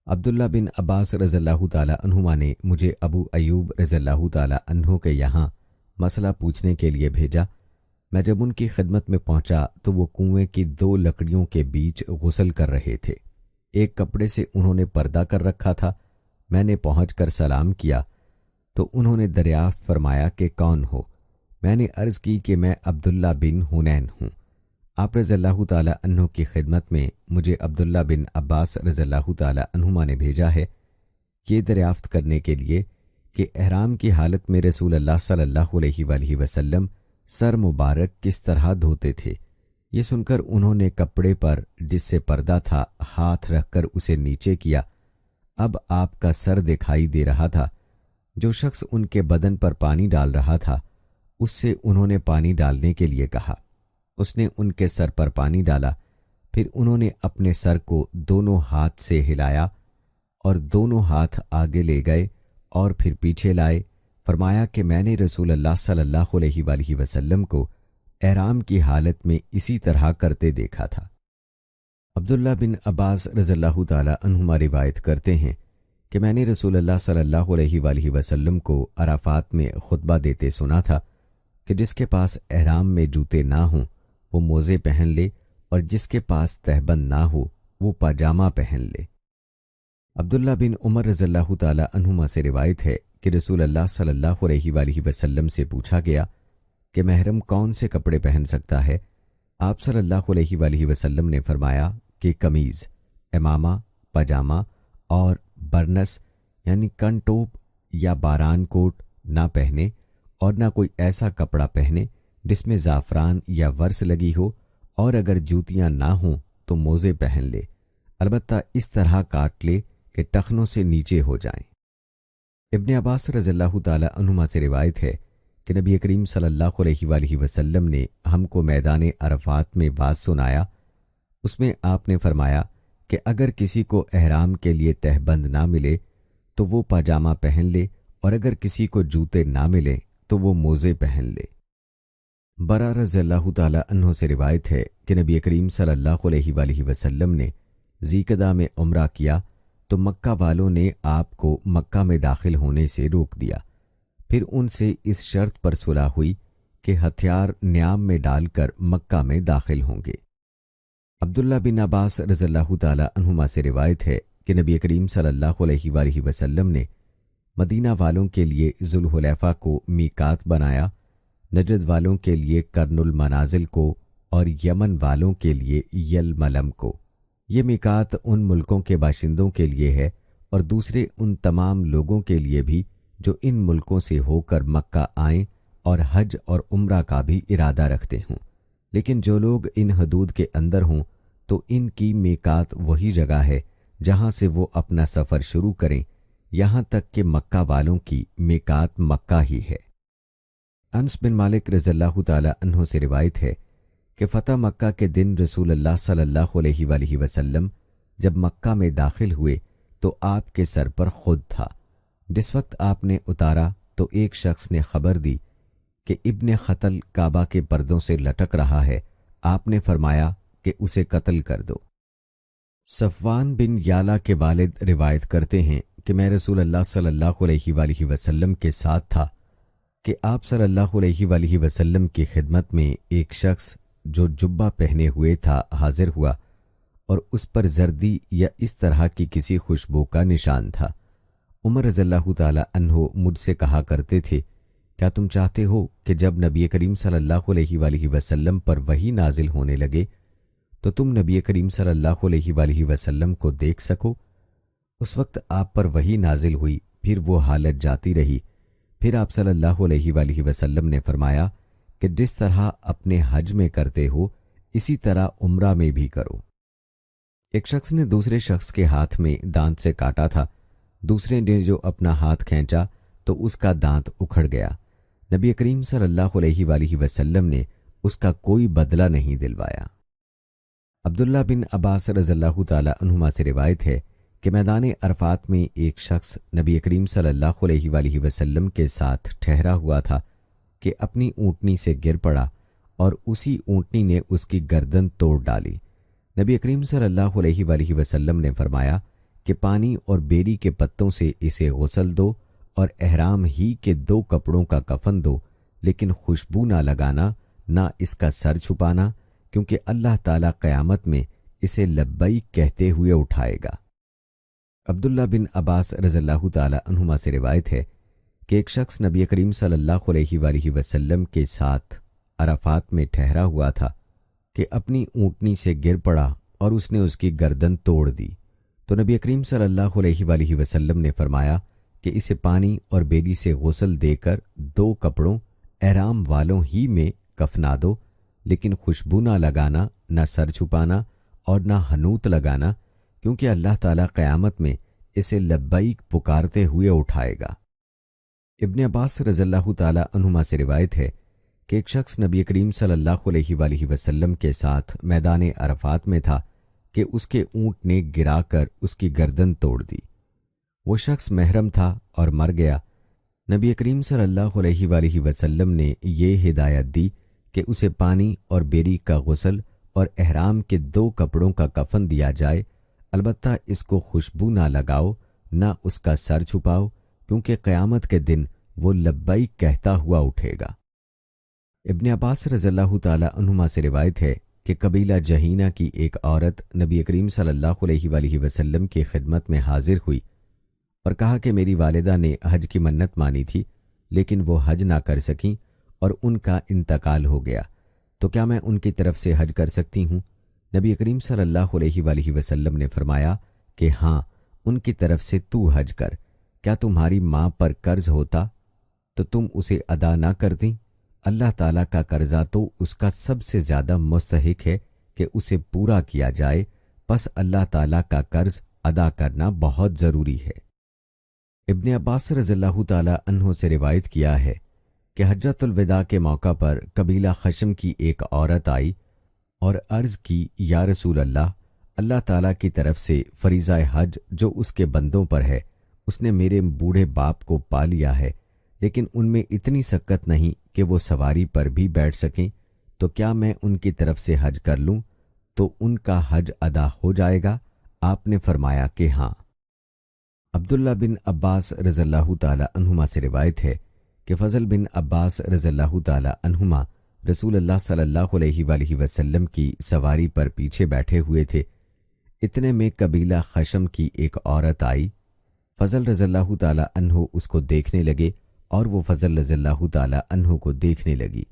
عبداللہ بن عباس رضی اللہ تعالی عنہما نے مجھے ابو ایوب رضی اللہ تعالی عنہ کے یہاں مسئلہ پوچھنے کے لیے بھیجا۔ میں جب ان کی خدمت میں پہنچا تو وہ کنویں کی 2 لکڑیوں کے بیچ غسل کر رہے تھے۔ ایک کپڑے سے انہوں نے پردہ کر رکھا تھا۔ میں نے پہنچ کر سلام کیا تو انہوں نے دریافت فرمایا کہ کون ہو؟ میں نے عرض کی کہ میں عبداللہ بن حنین ہوں۔ آپ رضی اللہ تعالی عنہ کی خدمت میں مجھے عبداللہ بن عباس رضی اللہ تعالی عنہما نے بھیجا ہے یہ دریافت کرنے کے لیے کہ احرام کی حالت میں رسول اللہ صلی اللہ علیہ وآلہ وسلم سر مبارک کس طرح دھوتے تھے۔ یہ سن کر انہوں نے کپڑے پر جس سے پردہ تھا ہاتھ رکھ کر اسے نیچے کیا۔ اب آپ کا سر دکھائی دے رہا تھا۔ جو شخص ان کے بدن پر پانی ڈال رہا تھا اس سے انہوں نے پانی ڈالنے کے لیے کہا۔ اس نے ان کے سر پر پانی ڈالا، پھر انہوں نے اپنے سر کو دونوں ہاتھ سے ہلایا اور دونوں ہاتھ آگے لے گئے اور پھر پیچھے لائے۔ فرمایا کہ میں نے رسول اللہ صلی اللہ علیہ وآلہ وسلم کو احرام کی حالت میں اسی طرح کرتے دیکھا تھا۔ عبداللہ بن عباس رضی اللہ تعالی عنہما روایت کرتے ہیں کہ میں نے رسول اللہ صلی اللہ علیہ وآلہ وسلم کو عرفات میں خطبہ دیتے سنا تھا کہ جس کے پاس احرام میں جوتے نہ ہوں وہ موزے پہن لے، اور جس کے پاس تہبند نہ ہو وہ پاجامہ پہن لے۔ عبداللہ بن عمر رضی اللہ تعالی عنہما سے روایت ہے کہ رسول اللہ صلی اللہ علیہ وآلہ وسلم سے پوچھا گیا کہ محرم کون سے کپڑے پہن سکتا ہے؟ آپ صلی اللہ علیہ وآلہ وسلم نے فرمایا کہ قمیض، امامہ، پاجامہ اور برنس یعنی کن ٹوپ یا باران کوٹ نہ پہنے، اور نہ کوئی ایسا کپڑا پہنے جس میں زعفران یا ورس لگی ہو، اور اگر جوتیاں نہ ہوں تو موزے پہن لے، البتہ اس طرح کاٹ لے کہ ٹخنوں سے نیچے ہو جائیں۔ ابن عباس رضی اللہ تعالی عنہما سے روایت ہے کہ نبی کریم صلی اللہ علیہ وآلہ وسلم نے ہم کو میدان عرفات میں واز سنایا۔ اس میں آپ نے فرمایا کہ اگر کسی کو احرام کے لیے تہبند نہ ملے تو وہ پاجامہ پہن لے، اور اگر کسی کو جوتے نہ ملے تو وہ موزے پہن لے۔ برا رضی اللہ تعالی عنہ سے روایت ہے کہ نبی کریم صلی اللہ علیہ وآلہ وسلم نے ذیقعدہ میں عمرہ کیا تو مکہ والوں نے آپ کو مکہ میں داخل ہونے سے روک دیا۔ پھر ان سے اس شرط پر صلح ہوئی کہ ہتھیار نیام میں ڈال کر مکہ میں داخل ہوں گے۔ عبداللہ بن عباس رضی اللہ تعالی عنہما سے روایت ہے کہ نبی کریم صلی اللہ علیہ وآلہ وسلم نے مدینہ والوں کے لیے ذوالحلیفہ کو میقات بنایا، نجد والوں کے لیے کرن المنازل کو، اور یمن والوں کے لیے یلملم کو۔ یہ میقات ان ملکوں کے باشندوں کے لیے ہے اور دوسرے ان تمام لوگوں کے لیے بھی جو ان ملکوں سے ہو کر مکہ آئیں اور حج اور عمرہ کا بھی ارادہ رکھتے ہوں، لیکن جو لوگ ان حدود کے اندر ہوں تو ان کی میقات وہی جگہ ہے جہاں سے وہ اپنا سفر شروع کریں، یہاں تک کہ مکہ والوں کی میقات مکہ ہی ہے۔ انس بن مالک رضی اللہ تعالی عنہ سے روایت ہے کہ فتح مکہ کے دن رسول اللہ صلی اللہ علیہ وآلہ وسلم جب مکہ میں داخل ہوئے تو آپ کے سر پر خود تھا۔ جس وقت آپ نے اتارا تو ایک شخص نے خبر دی کہ ابن قتل کعبہ کے پردوں سے لٹک رہا ہے۔ آپ نے فرمایا کہ اسے قتل کر دو۔ صفوان بن یالا کے والد روایت کرتے ہیں کہ میں رسول اللہ صلی اللہ علیہ وآلہ وسلم کے ساتھ تھا کہ آپ صلی اللہ علیہ وآلہ وسلم کی خدمت میں ایک شخص جو جبہ پہنے ہوئے تھا حاضر ہوا، اور اس پر زردی یا اس طرح کی کسی خوشبو کا نشان تھا۔ عمر رضی اللہ تعالی عنہ مجھ سے کہا کرتے تھے، کیا تم چاہتے ہو کہ جب نبی کریم صلی اللہ علیہ وآلہ وسلم پر وحی نازل ہونے لگے تو تم نبی کریم صلی اللہ علیہ وآلہ وسلم کو دیکھ سکو؟ اس وقت آپ پر وحی نازل ہوئی، پھر وہ حالت جاتی رہی۔ پھر آپ صلی اللہ علیہ وآلہ وسلم نے فرمایا کہ جس طرح اپنے حج میں کرتے ہو اسی طرح عمرہ میں بھی کرو۔ ایک شخص نے دوسرے شخص کے ہاتھ میں دانت سے کاٹا تھا، دوسرے نے جو اپنا ہاتھ کھینچا تو اس کا دانت اکھڑ گیا۔ نبی کریم صلی اللہ علیہ وآلہ وسلم نے اس کا کوئی بدلہ نہیں دلوایا۔ عبداللہ بن عباس رضی اللہ تعالی عنہما سے روایت ہے کہ میدان عرفات میں ایک شخص نبی کریم صلی اللہ علیہ وآلہ وسلم کے ساتھ ٹھہرا ہوا تھا کہ اپنی اونٹنی سے گر پڑا اور اسی اونٹنی نے اس کی گردن توڑ ڈالی۔ نبی کریم صلی اللہ علیہ وآلہ وسلم نے فرمایا کہ پانی اور بیری کے پتوں سے اسے غسل دو اور احرام ہی کے 2 کپڑوں کا کفن دو، لیکن خوشبو نہ لگانا، نہ اس کا سر چھپانا، کیونکہ اللہ تعالیٰ قیامت میں اسے لبیک کہتے ہوئے اٹھائے گا۔ عبداللہ بن عباس رضی اللہ تعالی عنہما سے روایت ہے کہ ایک شخص نبی کریم صلی اللہ علیہ وآلہ وسلم کے ساتھ عرفات میں ٹھہرا ہوا تھا کہ اپنی اونٹنی سے گر پڑا اور اس نے اس کی گردن توڑ دی، تو نبی کریم صلی اللہ علیہ وآلہ وسلم نے فرمایا کہ اسے پانی اور بیری سے غسل دے کر 2 کپڑوں احرام والوں ہی میں کفنا دو، لیکن خوشبو نہ لگانا، نہ سر چھپانا اور نہ حنوط لگانا، کیونکہ اللہ تعالیٰ قیامت میں اسے لبیک پکارتے ہوئے اٹھائے گا۔ ابن عباس رضی اللہ تعالی عنہما سے روایت ہے کہ ایک شخص نبی کریم صلی اللہ علیہ وآلہ وسلم کے ساتھ میدان عرفات میں تھا کہ اس کے اونٹ نے گرا کر اس کی گردن توڑ دی۔ وہ شخص محرم تھا اور مر گیا۔ نبی کریم صلی اللہ علیہ وآلہ وسلم نے یہ ہدایت دی کہ اسے پانی اور بیری کا غسل اور احرام کے 2 کپڑوں کا کفن دیا جائے، البتہ اس کو خوشبو نہ لگاؤ، نہ اس کا سر چھپاؤ، کیونکہ قیامت کے دن وہ لبیک کہتا ہوا اٹھے گا۔ ابن عباس رضی اللہ تعالی عنہما سے روایت ہے کہ قبیلہ جہینہ کی ایک عورت نبی کریم صلی اللہ علیہ وآلہ وسلم کی خدمت میں حاضر ہوئی اور کہا کہ میری والدہ نے حج کی منت مانی تھی، لیکن وہ حج نہ کر سکیں اور ان کا انتقال ہو گیا، تو کیا میں ان کی طرف سے حج کر سکتی ہوں؟ نبی کریم صلی اللہ علیہ وآلہ وسلم نے فرمایا کہ ہاں، ان کی طرف سے تو حج کر۔ کیا تمہاری ماں پر قرض ہوتا تو تم اسے ادا نہ کرتی؟ اللہ تعالیٰ کا قرضہ تو اس کا سب سے زیادہ مستحق ہے کہ اسے پورا کیا جائے، پس اللہ تعالیٰ کا قرض ادا کرنا بہت ضروری ہے۔ ابن عباس رضی اللہ تعالی عنہ سے روایت کیا ہے کہ حجۃ الوداع کے موقع پر قبیلہ خشم کی ایک عورت آئی اور عرض کی، یا رسول اللہ، اللہ تعالیٰ کی طرف سے فریضہ حج جو اس کے بندوں پر ہے، اس نے میرے بوڑھے باپ کو پا لیا ہے، لیکن ان میں اتنی سکت نہیں کہ وہ سواری پر بھی بیٹھ سکیں، تو کیا میں ان کی طرف سے حج کر لوں تو ان کا حج ادا ہو جائے گا؟ آپ نے فرمایا کہ ہاں۔ عبداللہ بن عباس رضی اللہ تعالی عنہما سے روایت ہے کہ فضل بن عباس رضی اللہ تعالی عنہما رسول اللہ صلی اللہ علیہ وآلہ وسلم کی سواری پر پیچھے بیٹھے ہوئے تھے۔ اتنے میں قبیلہ خشم کی ایک عورت آئی۔ فضل رضی اللہ تعالی عنہ اس کو دیکھنے لگے اور وہ فضل رضی اللہ تعالی عنہ کو دیکھنے لگی،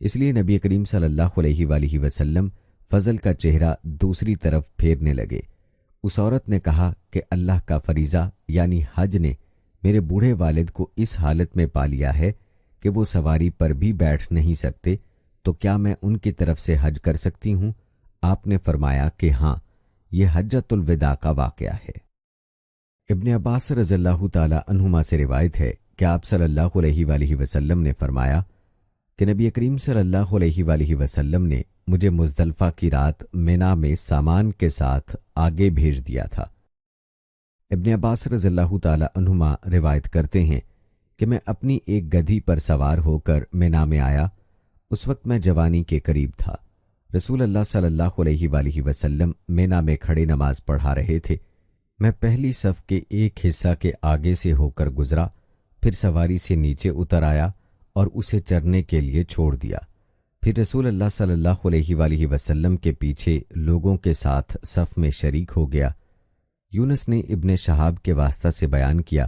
اس لیے نبی کریم صلی اللہ علیہ وآلہ وسلم فضل کا چہرہ دوسری طرف پھیرنے لگے۔ اس عورت نے کہا کہ اللہ کا فریضہ یعنی حج نے میرے بوڑھے والد کو اس حالت میں پا لیا ہے کہ وہ سواری پر بھی بیٹھ نہیں سکتے، تو کیا میں ان کی طرف سے حج کر سکتی ہوں؟ آپ نے فرمایا کہ ہاں، یہ حجۃ الوداع کا واقعہ ہے۔ ابن عباس رضی اللہ تعالی عنہما سے روایت ہے کہ آپ صلی اللہ علیہ وآلہ وسلم نے فرمایا کہ نبی کریم صلی اللہ علیہ وآلہ وسلم نے مجھے مزدلفہ کی رات مینا میں سامان کے ساتھ آگے بھیج دیا تھا۔ ابن عباس رضی اللہ تعالی عنہما روایت کرتے ہیں کہ میں اپنی ایک گدھی پر سوار ہو کر مینا میں آیا۔ اس وقت میں جوانی کے قریب تھا۔ رسول اللہ صلی اللہ علیہ وآلہ وسلم مینا میں کھڑے نماز پڑھا رہے تھے۔ میں پہلی صف کے ایک حصہ کے آگے سے ہو کر گزرا، پھر سواری سے نیچے اتر آیا اور اسے چرنے کے لیے چھوڑ دیا۔ پھر رسول اللہ صلی اللہ علیہ وآلہ وسلم کے پیچھے لوگوں کے ساتھ صف میں شریک ہو گیا۔ یونس نے ابن شہاب کے واسطہ سے بیان کیا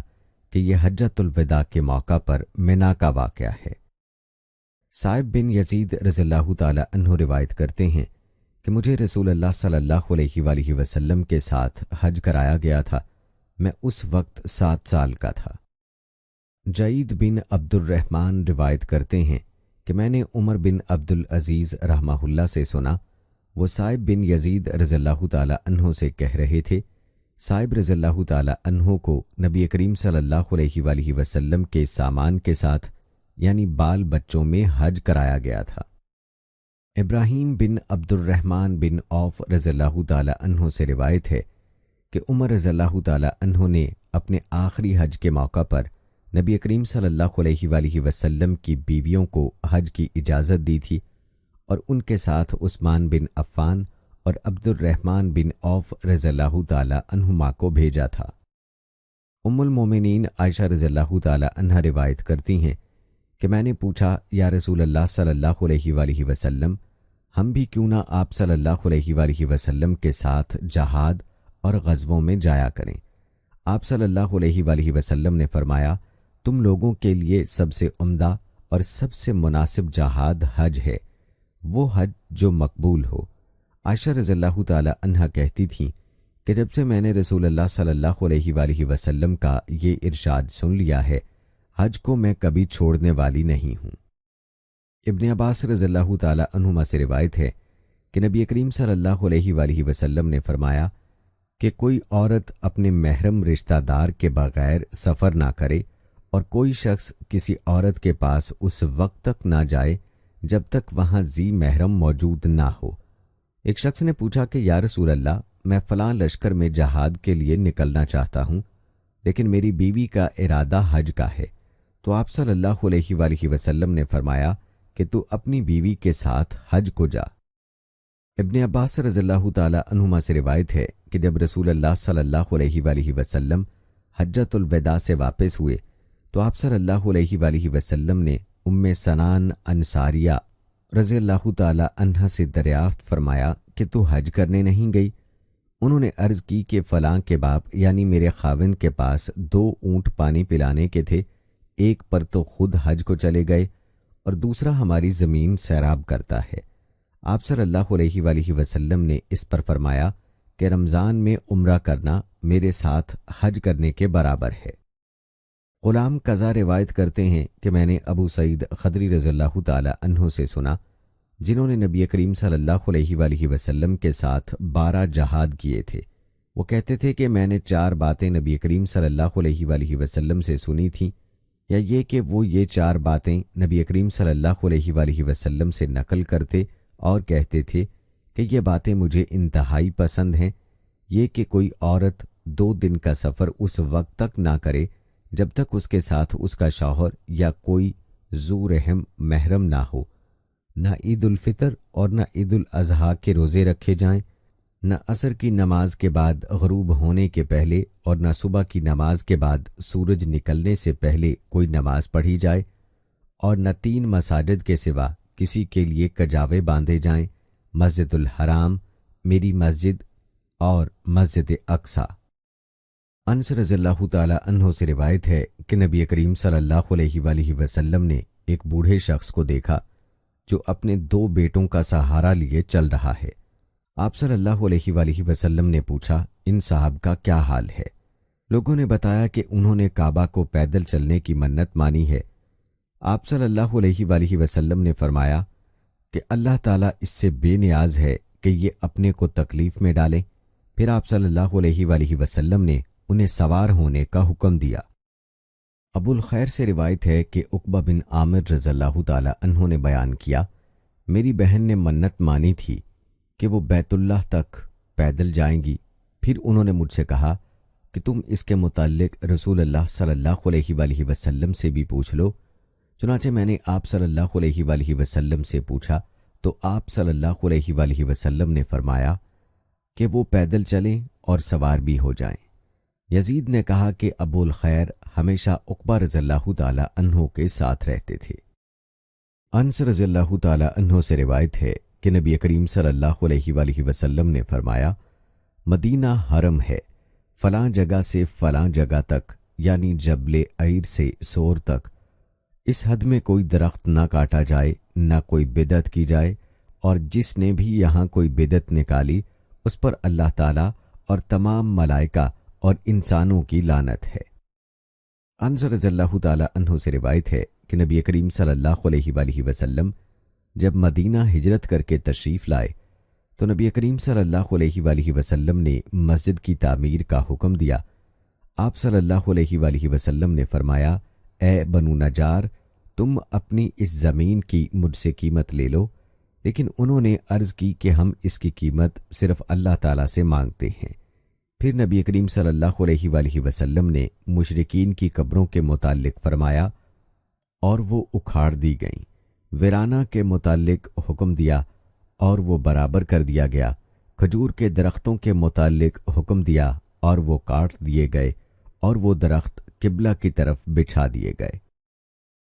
کہ یہ حجۃ الوداع کے موقع پر مینا کا واقعہ ہے۔ صائب بن یزید رضی اللہ تعالی عنہ روایت کرتے ہیں کہ مجھے رسول اللہ صلی اللہ علیہ وآلہ وسلم کے ساتھ حج کرایا گیا تھا۔ میں اس وقت 7 سال کا تھا۔ جعید بن عبد الرحمن روایت کرتے ہیں کہ میں نے عمر بن عبد العزیز رحمہ اللہ سے سنا، وہ صائب بن یزید رضی اللہ تعالی عنہ سے کہہ رہے تھے، صائب رضی اللہ تعالی عنہ کو نبی کریم صلی اللہ علیہ وآلہ وسلم کے سامان کے ساتھ یعنی بال بچوں میں حج کرایا گیا تھا۔ ابراہیم بن عبد الرحمن بن عوف رضی اللہ تعالی عنہ سے روایت ہے کہ عمر رضی اللہ تعالی عنہ نے اپنے آخری حج کے موقع پر نبی کریم صلی اللہ علیہ وآلہ وسلم کی بیویوں کو حج کی اجازت دی تھی اور ان کے ساتھ عثمان بن عفان اور عبد الرحمن بن عوف رضی اللہ تعالی عنہما کو بھیجا تھا۔ ام المومنین عائشہ رضی اللہ تعالی عنہا روایت کرتی ہیں کہ میں نے پوچھا، یا رسول اللہ صلی اللہ علیہ وآلہ وسلم، ہم بھی کیوں نہ آپ صلی اللہ علیہ وآلہ وسلم کے ساتھ جہاد اور غزووں میں جایا کریں؟ آپ صلی اللہ علیہ وآلہ وسلم نے فرمایا، تم لوگوں کے لیے سب سے عمدہ اور سب سے مناسب جہاد حج ہے، وہ حج جو مقبول ہو۔ عائشہ رضی اللہ تعالی عنہا کہتی تھیں کہ جب سے میں نے رسول اللہ صلی اللہ علیہ وآلہ وسلم کا یہ ارشاد سن لیا ہے، حج کو میں کبھی چھوڑنے والی نہیں ہوں۔ ابن عباس رضی اللہ تعالی عنہما سے روایت ہے کہ نبی کریم صلی اللہ علیہ وآلہ وسلم نے فرمایا کہ کوئی عورت اپنے محرم رشتہ دار کے بغیر سفر نہ کرے اور کوئی شخص کسی عورت کے پاس اس وقت تک نہ جائے جب تک وہاں ذی محرم موجود نہ ہو۔ ایک شخص نے پوچھا کہ یا رسول اللہ، میں فلاں لشکر میں جہاد کے لیے نکلنا چاہتا ہوں، لیکن میری بیوی کا ارادہ حج کا ہے۔ تو آپ صلی اللہ علیہ وآلہ وسلم نے فرمایا کہ تو اپنی بیوی کے ساتھ حج کو جا۔ ابن عباس رضی اللہ تعالی عنہما سے روایت ہے کہ جب رسول اللہ صلی اللہ علیہ وآلہ وسلم حجۃ الوداع سے واپس ہوئے تو آپ صلی اللہ علیہ وآلہ وسلم نے ام سنان انصاریہ رضی اللہ تعالی عنہا سے دریافت فرمایا کہ تو حج کرنے نہیں گئی؟ انہوں نے عرض کی کہ فلاں کے باپ یعنی میرے خاوند کے پاس 2 اونٹ پانی پلانے کے تھے، ایک پر تو خود حج کو چلے گئے اور دوسرا ہماری زمین سیراب کرتا ہے۔ آپ صلی اللہ علیہ وآلہ وسلم نے اس پر فرمایا کہ رمضان میں عمرہ کرنا میرے ساتھ حج کرنے کے برابر ہے۔ غلام قضا روایت کرتے ہیں کہ میں نے ابو سعید خدری رضی اللہ تعالی عنہ سے سنا، جنہوں نے نبی کریم صلی اللہ علیہ وآلہ وسلم کے ساتھ 12 جہاد کیے تھے۔ وہ کہتے تھے کہ میں نے 4 باتیں نبی کریم صلی اللہ علیہ وآلہ وسلم سے سنی تھیں، یا یہ کہ وہ یہ 4 باتیں نبی کریم صلی اللہ علیہ وآلہ وسلم سے نقل کرتے اور کہتے تھے کہ یہ باتیں مجھے انتہائی پسند ہیں، یہ کہ کوئی عورت 2 دن کا سفر اس وقت تک نہ کرے جب تک اس کے ساتھ اس کا شوہر یا کوئی ذو رحم محرم نہ ہو، نہ عید الفطر اور نہ عید الاضحیٰ کے روزے رکھے جائیں، نہ عصر کی نماز کے بعد غروب ہونے کے پہلے اور نہ صبح کی نماز کے بعد سورج نکلنے سے پہلے کوئی نماز پڑھی جائے، اور نہ 3 مساجد کے سوا کسی کے لیے کجاوے باندھے جائیں، مسجد الحرام، میری مسجد اور مسجد اقصیٰ۔ انس رضی اللہ تعالی عنہ سے روایت ہے کہ نبی کریم صلی اللہ علیہ وآلہ وسلم نے ایک بوڑھے شخص کو دیکھا جو اپنے 2 بیٹوں کا سہارا لیے چل رہا ہے۔ آپ صلی اللہ علیہ وآلہ وسلم نے پوچھا، ان صاحب کا کیا حال ہے؟ لوگوں نے بتایا کہ انہوں نے کعبہ کو پیدل چلنے کی منت مانی ہے۔ آپ صلی اللہ علیہ وآلہ وسلم نے فرمایا کہ اللہ تعالیٰ اس سے بے نیاز ہے کہ یہ اپنے کو تکلیف میں ڈالیں۔ پھر آپ صلی اللہ علیہ وآلہ وسلم نے انہیں سوار ہونے کا حکم دیا۔ ابو الخیر سے روایت ہے کہ عقبہ بن عامر رضی اللہ تعالی عنہ نے بیان کیا، میری بہن نے منت مانی تھی کہ وہ بیت اللہ تک پیدل جائیں گی۔ پھر انہوں نے مجھ سے کہا کہ تم اس کے متعلق رسول اللہ صلی اللہ علیہ وآلہ وسلم سے بھی پوچھ لو۔ چنانچہ میں نے آپ صلی اللہ علیہ وآلہ وسلم سے پوچھا تو آپ صلی اللہ علیہ وآلہ وسلم نے فرمایا کہ وہ پیدل چلیں اور سوار بھی ہو جائیں۔ یزید نے کہا کہ ابو الخیر ہمیشہ عقبہ رضی اللہ تعالی عنہ کے ساتھ رہتے تھے۔ انس رضی اللہ تعالی عنہ سے روایت ہے کہ نبی کریم صلی اللہ علیہ وآلہ وسلم نے فرمایا، مدینہ حرم ہے، فلاں جگہ سے فلاں جگہ تک یعنی جبل عیر سے سور تک اس حد میں کوئی درخت نہ کاٹا جائے، نہ کوئی بدعت کی جائے، اور جس نے بھی یہاں کوئی بدعت نکالی اس پر اللہ تعالیٰ اور تمام ملائکہ اور انسانوں کی لعنت ہے۔ انس رضی اللہ تعالی عنہ سے روایت ہے کہ نبی کریم صلی اللہ علیہ وآلہ وسلم جب مدینہ ہجرت کر کے تشریف لائے تو نبی کریم صلی اللہ علیہ وآلہ وسلم نے مسجد کی تعمیر کا حکم دیا۔ آپ صلی اللہ علیہ وآلہ وسلم نے فرمایا، اے بنو نجار، تم اپنی اس زمین کی مجھ سے قیمت لے لو، لیکن انہوں نے عرض کی کہ ہم اس کی قیمت صرف اللہ تعالیٰ سے مانگتے ہیں۔ پھر نبی کریم صلی اللہ علیہ وآلہ وسلم نے مشرکین کی قبروں کے متعلق فرمایا اور وہ اکھاڑ دی گئیں، ویرانہ کے متعلق حکم دیا اور وہ برابر کر دیا گیا، کھجور کے درختوں کے متعلق حکم دیا اور وہ کاٹ دیے گئے اور وہ درخت قبلہ کی طرف بچھا دیے گئے۔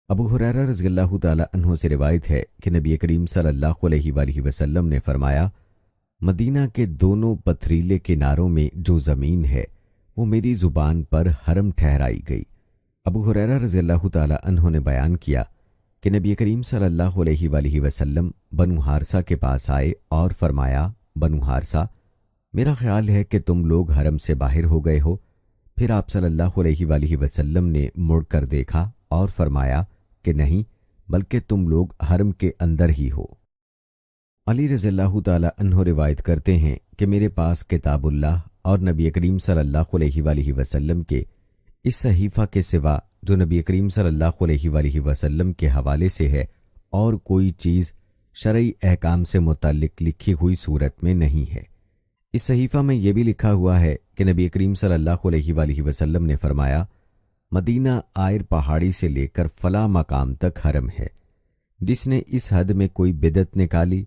ابو ہریرہ رضی اللہ تعالی عنہ سے روایت ہے کہ نبی کریم صلی اللہ علیہ وآلہ وسلم نے فرمایا، مدینہ کے دونوں پتھریلے کناروں میں جو زمین ہے وہ میری زبان پر حرم ٹھہرائی گئی۔ ابو ہریرہ رضی اللہ تعالی عنہ نے بیان کیا کہ نبی کریم صلی اللہ علیہ وآلہ وسلم بنو حارثہ کے پاس آئے اور فرمایا، بنو حارثہ، میرا خیال ہے کہ تم لوگ حرم سے باہر ہو گئے ہو۔ پھر آپ صلی اللہ علیہ وآلہ وسلم نے مڑ کر دیکھا اور فرمایا کہ نہیں، بلکہ تم لوگ حرم کے اندر ہی ہو۔ علی رضی اللہ تعالی عنہ روایت کرتے ہیں کہ میرے پاس کتاب اللہ اور نبی کریم صلی اللہ علیہ وآلہ وسلم کے اس صحیفہ کے سوا جو نبی کریم صلی اللہ علیہ وآلہ وسلم کے حوالے سے ہے اور کوئی چیز شرعی احکام سے متعلق لکھی ہوئی صورت میں نہیں ہے۔ اس صحیفہ میں یہ بھی لکھا ہوا ہے کہ نبی کریم صلی اللہ علیہ وآلہ وسلم نے فرمایا، مدینہ آئر پہاڑی سے لے کر فلاں مقام تک حرم ہے۔ جس نے اس حد میں کوئی بدعت نکالی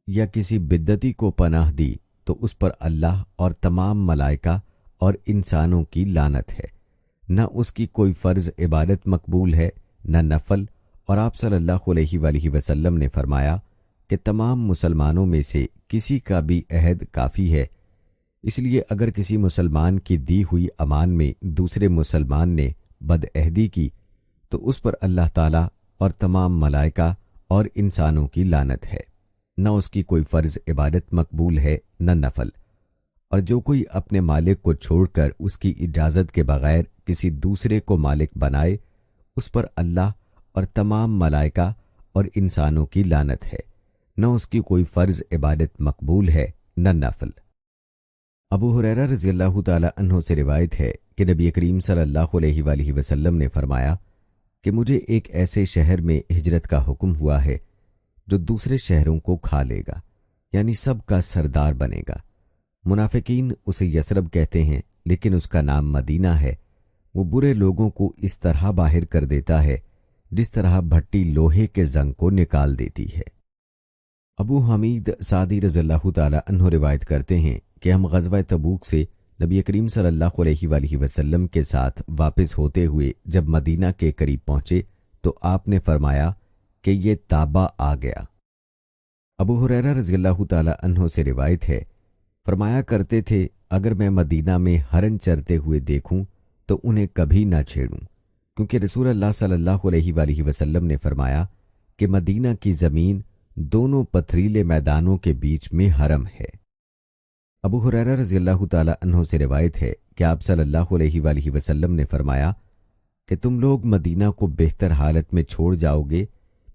یا کسی بدعتی کو پناہ دی تو اس پر اللہ اور تمام ملائکہ اور انسانوں کی لعنت ہے۔ نہ اس کی کوئی فرض عبادت مقبول ہے نہ نفل، اور آپ صلی اللہ علیہ وآلہ وسلم نے فرمایا کہ تمام مسلمانوں میں سے کسی کا بھی عہد کافی ہے۔ اس لیے اگر کسی مسلمان کی دی ہوئی امان میں دوسرے مسلمان نے بدعہدی کی تو اس پر اللہ تعالیٰ اور تمام ملائکہ اور انسانوں کی لعنت ہے۔ نہ اس کی کوئی فرض عبادت مقبول ہے نہ نفل، اور جو کوئی اپنے مالک کو چھوڑ کر اس کی اجازت کے بغیر کسی دوسرے کو مالک بنائے اس پر اللہ اور تمام ملائکہ اور انسانوں کی لعنت ہے۔ نہ اس کی کوئی فرض عبادت مقبول ہے نہ نفل۔ ابو ہریرہ رضی اللہ تعالی عنہ سے روایت ہے کہ نبی کریم صلی اللہ علیہ وآلہ وسلم نے فرمایا کہ مجھے ایک ایسے شہر میں ہجرت کا حکم ہوا ہے جو دوسرے شہروں کو کھا لے گا، یعنی سب کا سردار بنے گا۔ منافقین اسے یثرب کہتے ہیں لیکن اس کا نام مدینہ ہے۔ وہ برے لوگوں کو اس طرح باہر کر دیتا ہے جس طرح بھٹی لوہے کے زنگ کو نکال دیتی ہے۔ ابو حمید سعدی رضی اللہ تعالی عنہ روایت کرتے ہیں کہ ہم غزوہ تبوک سے نبی کریم صلی اللہ علیہ وآلہ وسلم کے ساتھ واپس ہوتے ہوئے جب مدینہ کے قریب پہنچے تو آپ نے فرمایا کہ یہ تابہ آ گیا۔ ابو ہریرہ رضی اللہ تعالی عنہ سے روایت ہے، فرمایا کرتے تھے اگر میں مدینہ میں ہرن چرتے ہوئے دیکھوں تو انہیں کبھی نہ چھیڑوں، کیونکہ رسول اللہ صلی اللہ علیہ وآلہ وسلم نے فرمایا کہ مدینہ کی زمین دونوں پتھریلے میدانوں کے بیچ میں حرم ہے۔ ابو ہریرہ رضی اللہ تعالی عنہ سے روایت ہے کہ آپ صلی اللہ علیہ وآلہ وسلم نے فرمایا کہ تم لوگ مدینہ کو بہتر حالت میں چھوڑ جاؤ گے،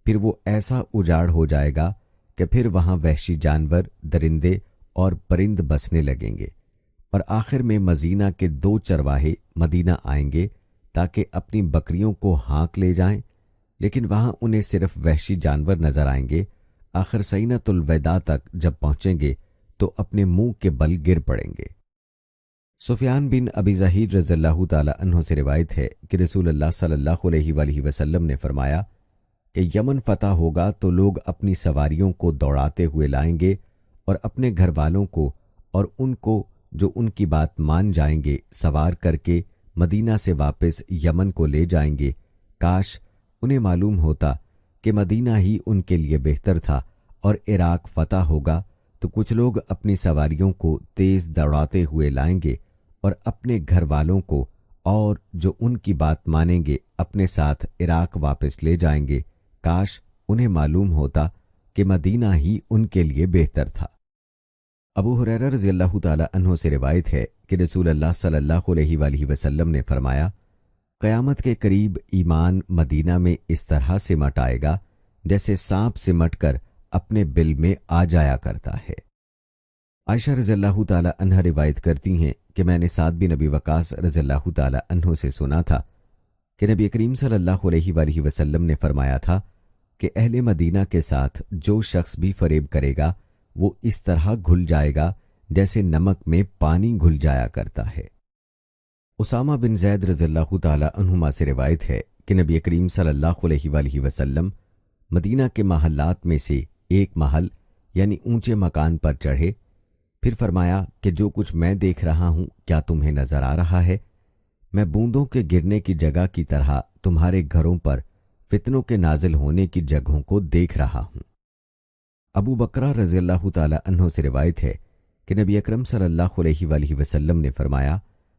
پھر وہ ایسا اجاڑ ہو جائے گا کہ پھر وہاں وحشی جانور، درندے اور پرند بسنے لگیں گے، اور آخر میں مدینہ کے 2 چرواہے مدینہ آئیں گے تاکہ اپنی بکریوں کو ہانک لے جائیں، لیکن وہاں انہیں صرف وحشی جانور نظر آئیں گے۔ آخر سینۃ الوداع تک جب پہنچیں گے تو اپنے منہ کے بل گر پڑیں گے۔ سفیان بن ابی ظہیر رضی اللہ تعالی عنہ سے روایت ہے کہ رسول اللہ صلی اللہ علیہ وآلہ وسلم نے فرمایا کہ یمن فتح ہوگا تو لوگ اپنی سواریوں کو دوڑاتے ہوئے لائیں گے اور اپنے گھر والوں کو اور ان کو جو ان کی بات مان جائیں گے سوار کر کے مدینہ سے واپس یمن کو لے جائیں گے۔ کاش انہیں معلوم ہوتا کہ مدینہ ہی ان کے لیے بہتر تھا، اور عراق فتح ہوگا تو کچھ لوگ اپنی سواریوں کو تیز دوڑاتے ہوئے لائیں گے اور اپنے گھر والوں کو اور جو ان کی بات مانیں گے اپنے ساتھ عراق واپس لے جائیں گے۔ کاش انہیں معلوم ہوتا کہ مدینہ ہی ان کے لیے بہتر تھا۔ ابو ہریرہ رضی اللہ تعالی عنہ سے روایت ہے کہ رسول اللہ صلی اللہ علیہ وآلہ وسلم نے فرمایا، قیامت کے قریب ایمان مدینہ میں اس طرح سمٹ آئے گا جیسے سانپ سمٹ کر اپنے بل میں آ جایا کرتا ہے۔ عائشہ رضی اللہ تعالی عنہ روایت کرتی ہیں کہ میں نے سعد بن ابی وقاص رضی اللہ تعالی عنہ سے سنا تھا کہ نبی کریم صلی اللہ علیہ وآلہ وسلم نے فرمایا تھا کہ اہل مدینہ کے ساتھ جو شخص بھی فریب کرے گا وہ اس طرح گھل جائے گا جیسے نمک میں پانی گھل جایا کرتا ہے۔ اسامہ بن زید رضی اللہ تعالی عنہما سے روایت ہے کہ نبی کریم صلی اللہ علیہ وآلہ وسلم مدینہ کے محلات میں سے ایک محل یعنی اونچے مکان پر چڑھے، پھر فرمایا کہ جو کچھ میں دیکھ رہا ہوں کیا تمہیں نظر آ رہا ہے؟ میں بوندوں کے گرنے کی جگہ کی طرح تمہارے گھروں پر فتنوں کے نازل ہونے کی جگہوں کو دیکھ رہا ہوں۔ ابو بکرہ رضی اللہ تعالی عنہ سے روایت ہے کہ نبی اکرم صلی اللہ علیہ وآلہ وسلم نے فرمایا،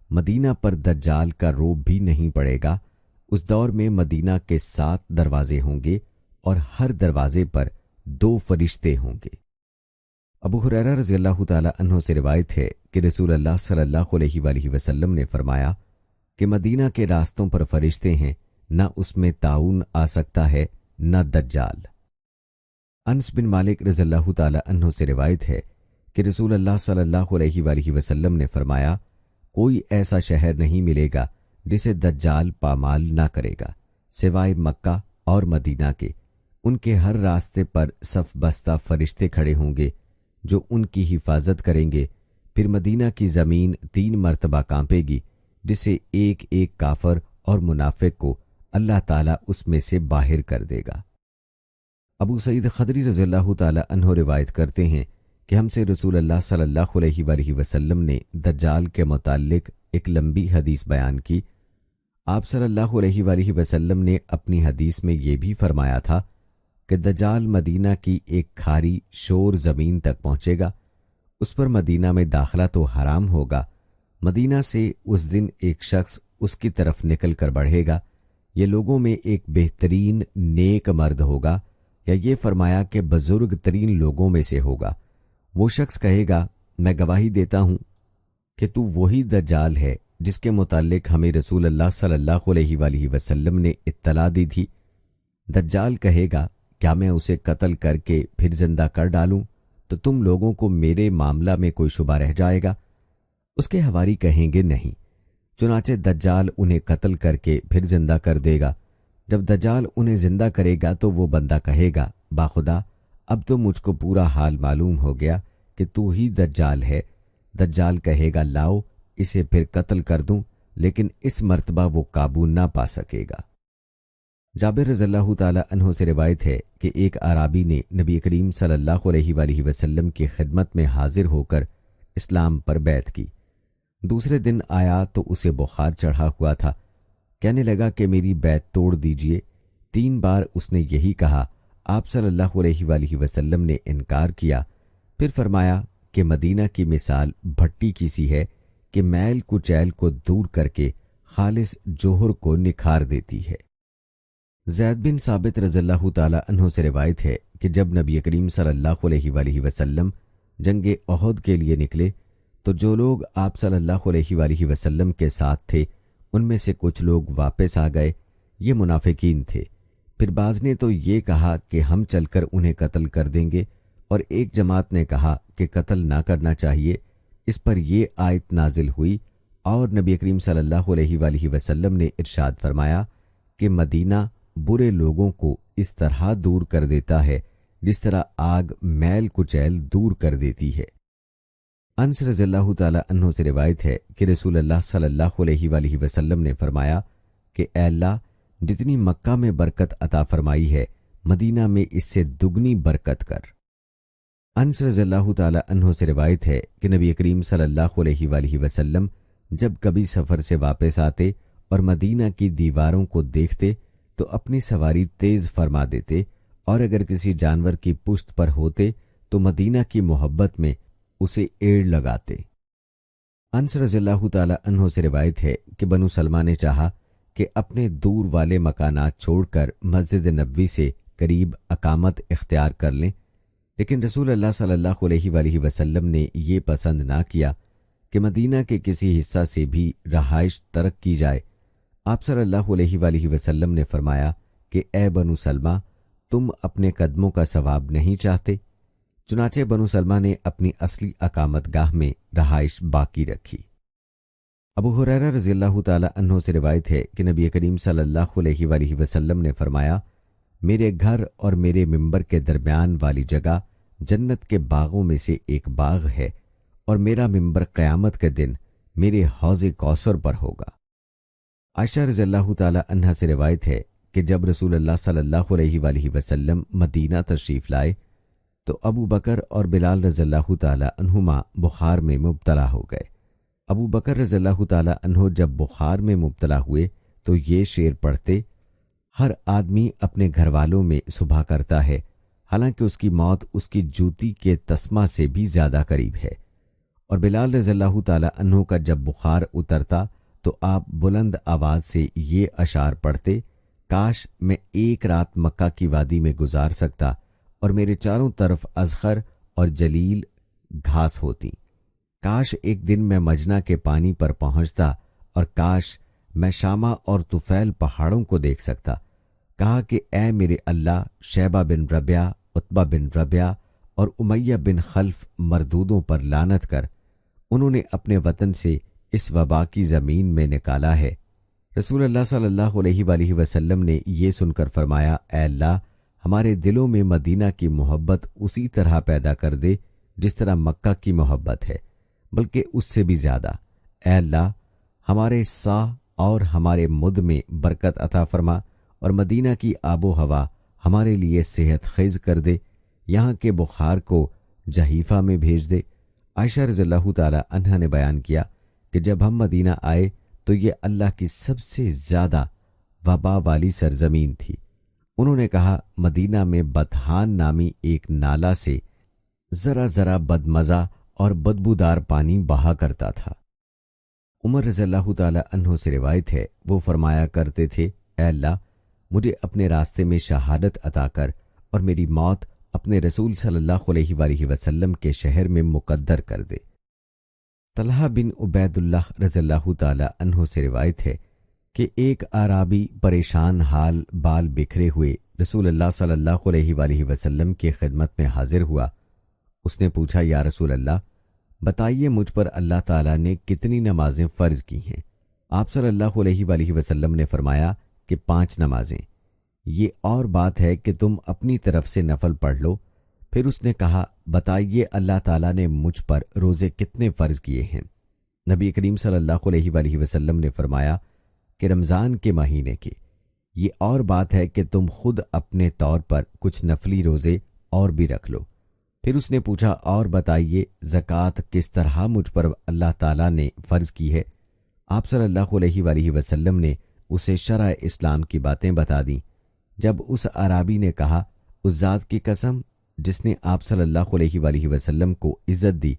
مدینہ پر دجال کا روب بھی نہیں پڑے گا۔ اس دور میں مدینہ کے 7 دروازے ہوں گے اور ہر دروازے پر 2 فرشتے ہوں گے۔ ابو ہریرہ رضی اللہ تعالی عنہ سے روایت ہے کہ رسول اللہ صلی اللہ علیہ وآلہ وسلم نے فرمایا کہ مدینہ کے راستوں پر فرشتے ہیں، نہ اس میں طاعون آ سکتا ہے نہ دجال۔ انس بن مالک رضی اللہ تعالی عنہ سے روایت ہے کہ رسول اللہ صلی اللہ علیہ وآلہ وسلم نے فرمایا، کوئی ایسا شہر نہیں ملے گا جسے دجال پامال نہ کرے گا سوائے مکہ اور مدینہ کے۔ ان کے ہر راستے پر صف بستہ فرشتے کھڑے ہوں گے جو ان کی حفاظت کریں گے۔ پھر مدینہ کی زمین 3 مرتبہ کانپے گی، جس سے ایک ایک کافر اور منافق کو اللہ تعالیٰ اس میں سے باہر کر دے گا۔ ابو سعید خدری رضی اللہ تعالیٰ عنہ روایت کرتے ہیں کہ ہم سے رسول اللہ صلی اللہ علیہ وآلہ وسلم نے دجال کے متعلق ایک لمبی حدیث بیان کی۔ آپ صلی اللہ علیہ وآلہ وسلم نے اپنی حدیث میں یہ بھی فرمایا تھا کہ دجال مدینہ کی ایک کھاری شور زمین تک پہنچے گا، اس پر مدینہ میں داخلہ تو حرام ہوگا۔ مدینہ سے اس دن ایک شخص اس کی طرف نکل کر بڑھے گا، یہ لوگوں میں ایک بہترین نیک مرد ہوگا، یا یہ فرمایا کہ بزرگ ترین لوگوں میں سے ہوگا۔ وہ شخص کہے گا، میں گواہی دیتا ہوں کہ تو وہی دجال ہے جس کے متعلق ہمیں رسول اللہ صلی اللہ علیہ وآلہ وسلم نے اطلاع دی تھی۔ دجال کہے گا، کیا میں اسے قتل کر کے پھر زندہ کر ڈالوں تو تم لوگوں کو میرے معاملہ میں کوئی شبہ رہ جائے گا؟ اس کے حواری کہیں گے نہیں۔ چنانچہ دجال انہیں قتل کر کے پھر زندہ کر دے گا۔ جب دجال انہیں زندہ کرے گا تو وہ بندہ کہے گا، باخدا اب تو مجھ کو پورا حال معلوم ہو گیا کہ تو ہی دجال ہے۔ دجال کہے گا، لاؤ اسے پھر قتل کر دوں، لیکن اس مرتبہ وہ قابو نہ پا سکے گا۔ جابر رضی اللہ تعالی عنہ سے روایت ہے کہ ایک اعرابی نے نبی کریم صلی اللہ علیہ وآلہ وسلم کی خدمت میں حاضر ہو کر اسلام پر بیعت کی۔ دوسرے دن آیا تو اسے بخار چڑھا ہوا تھا، کہنے لگا کہ میری بیعت توڑ دیجئے۔ 3 بار اس نے یہی کہا۔ آپ صلی اللہ علیہ وآلہ وسلم نے انکار کیا، پھر فرمایا کہ مدینہ کی مثال بھٹی کی سی ہے کہ میل کچیل کو دور کر کے خالص جوہر کو نکھار دیتی ہے۔ زید بن ثابت رضی اللہ تعالی عنہ سے روایت ہے کہ جب نبی کریم صلی اللہ علیہ وآلہ وسلم جنگ احد کے لیے نکلے تو جو لوگ آپ صلی اللہ علیہ وآلہ وسلم کے ساتھ تھے ان میں سے کچھ لوگ واپس آ گئے، یہ منافقین تھے۔ پھر بعض نے تو یہ کہا کہ ہم چل کر انہیں قتل کر دیں گے، اور ایک جماعت نے کہا کہ قتل نہ کرنا چاہیے۔ اس پر یہ آیت نازل ہوئی اور نبی کریم صلی اللہ علیہ وآلہ وسلم نے ارشاد فرمایا کہ مدینہ برے لوگوں کو اس طرح دور کر دیتا ہے جس طرح آگ میل کچیل دور کر دیتی ہے۔ انس رضی اللہ تعالی عنہ سے روایت ہے کہ رسول اللہ صلی اللہ علیہ وآلہ وسلم نے فرمایا کہ اے اللہ، جتنی مکہ میں برکت عطا فرمائی ہے مدینہ میں اس سے دگنی برکت کر۔ انس رضی اللہ تعالی عنہ سے روایت ہے کہ نبی کریم صلی اللہ علیہ وآلہ وسلم جب کبھی سفر سے واپس آتے اور مدینہ کی دیواروں کو دیکھتے تو اپنی سواری تیز فرما دیتے، اور اگر کسی جانور کی پشت پر ہوتے تو مدینہ کی محبت میں اسے ایڑ لگاتے۔ انس رضی اللہ تعالی عنہ سے روایت ہے کہ بنو سلمہ نے چاہا کہ اپنے دور والے مکانات چھوڑ کر مسجد نبوی سے قریب اقامت اختیار کر لیں، لیکن رسول اللہ صلی اللہ علیہ وآلہ وسلم نے یہ پسند نہ کیا کہ مدینہ کے کسی حصہ سے بھی رہائش ترک کی جائے۔ آپ صلی اللہ علیہ وآلہ وسلم نے فرمایا کہ اے بنو سلمہ، تم اپنے قدموں کا ثواب نہیں چاہتے؟ چنانچہ بنو سلمہ نے اپنی اصلی اقامت گاہ میں رہائش باقی رکھی۔ ابو ہریرہ رضی اللہ تعالی عنہ سے روایت ہے کہ نبی کریم صلی اللہ علیہ وآلہ وسلم نے فرمایا، میرے گھر اور میرے ممبر کے درمیان والی جگہ جنت کے باغوں میں سے ایک باغ ہے، اور میرا ممبر قیامت کے دن میرے حوض کوثر پر ہوگا۔ عائشہ رضی اللہ تعالی عنہا سے روایت ہے کہ جب رسول اللہ صلی اللہ علیہ وآلہ وسلم مدینہ تشریف لائے تو ابو بکر اور بلال رضی اللہ تعالی عنہما بخار میں مبتلا ہو گئے۔ ابو بکر رضی اللہ تعالی عنہ جب بخار میں مبتلا ہوئے تو یہ شعر پڑھتے، ہر آدمی اپنے گھر والوں میں صبح کرتا ہے، حالانکہ اس کی موت اس کی جوتی کے تسمہ سے بھی زیادہ قریب ہے۔ اور بلال رضی اللہ تعالی عنہ کا جب بخار اترتا تو آپ بلند آواز سے یہ اشعار پڑھتے، کاش میں ایک رات مکہ کی وادی میں گزار سکتا اور میرے چاروں طرف اذخر اور جلیل گھاس ہوتی، کاش ایک دن میں مجنہ کے پانی پر پہنچتا، اور کاش میں شامہ اور طفیل پہاڑوں کو دیکھ سکتا۔ کہا کہ اے میرے اللہ، شیبہ بن ربیعہ، عتبہ بن ربیعہ اور امیہ بن خلف مردودوں پر لعنت کر، انہوں نے اپنے وطن سے اس وبا کی زمین میں نکالا ہے۔ رسول اللہ صلی اللہ علیہ وآلہ وسلم نے یہ سن کر فرمایا، اے اللہ، ہمارے دلوں میں مدینہ کی محبت اسی طرح پیدا کر دے جس طرح مکہ کی محبت ہے، بلکہ اس سے بھی زیادہ۔ اے اللہ، ہمارے سا اور ہمارے مد میں برکت عطا فرما اور مدینہ کی آب و ہوا ہمارے لیے صحت خیز کر دے، یہاں کے بخار کو جحیفہ میں بھیج دے۔ عائشہ رضی اللہ تعالی عنہا نے بیان کیا کہ جب ہم مدینہ آئے تو یہ اللہ کی سب سے زیادہ وبا والی سرزمین تھی۔ انہوں نے کہا، مدینہ میں بطحان نامی ایک نالا سے ذرا ذرا بدمزہ اور بدبودار پانی بہا کرتا تھا۔ عمر رضی اللہ تعالی عنہ سے روایت ہے، وہ فرمایا کرتے تھے، اے اللہ، مجھے اپنے راستے میں شہادت عطا کر اور میری موت اپنے رسول صلی اللہ علیہ وآلہ وسلم کے شہر میں مقدر کر دے۔ طلحہ بن عبید اللہ رضی اللہ تعالی عنہ سے روایت ہے کہ ایک اعرابی پریشان حال بال بکھرے ہوئے رسول اللہ صلی اللہ علیہ وآلہ وسلم کی خدمت میں حاضر ہوا۔ اس نے پوچھا، یا رسول اللہ، بتائیے مجھ پر اللہ تعالیٰ نے کتنی نمازیں فرض کی ہیں؟ آپ صلی اللہ علیہ وآلہ وسلم نے فرمایا کہ 5 نمازیں۔ یہ اور بات ہے کہ تم اپنی طرف سے نفل پڑھ لو۔ پھر اس نے کہا، بتائیے اللہ تعالیٰ نے مجھ پر روزے کتنے فرض کیے ہیں؟ نبی کریم صلی اللہ علیہ وآلہ وسلم نے فرمایا کہ رمضان کے مہینے کے۔ یہ اور بات ہے کہ تم خود اپنے طور پر کچھ نفلی روزے اور بھی رکھ لو۔ پھر اس نے پوچھا، اور بتائیے زکوٰۃ کس طرح مجھ پر اللہ تعالیٰ نے فرض کی ہے؟ آپ صلی اللہ علیہ وآلہ وسلم نے اسے شرع اسلام کی باتیں بتا دیں۔ جب اس اعرابی نے کہا، اس ذات کی قسم جس نے آپ صلی اللہ علیہ وآلہ وسلم کو عزت دی،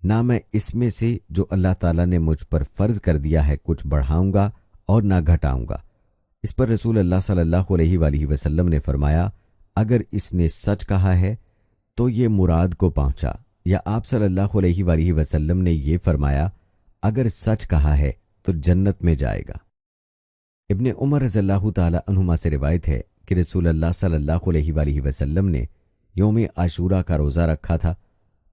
نہ میں اس میں سے جو اللہ تعالیٰ نے مجھ پر فرض کر دیا ہے کچھ بڑھاؤں گا اور نہ گھٹاؤں گا۔ اس پر رسول اللہ صلی اللہ علیہ وآلہ وسلم نے فرمایا، اگر اس نے سچ کہا ہے تو یہ مراد کو پہنچا، یا آپ صلی اللہ علیہ وآلہ وسلم نے یہ فرمایا، اگر سچ کہا ہے تو جنت میں جائے گا۔ ابن عمر رضی اللہ تعالی عنہما سے روایت ہے کہ رسول اللہ صلی اللہ علیہ وآلہ وسلم نے یوم عاشورہ کا روزہ رکھا تھا،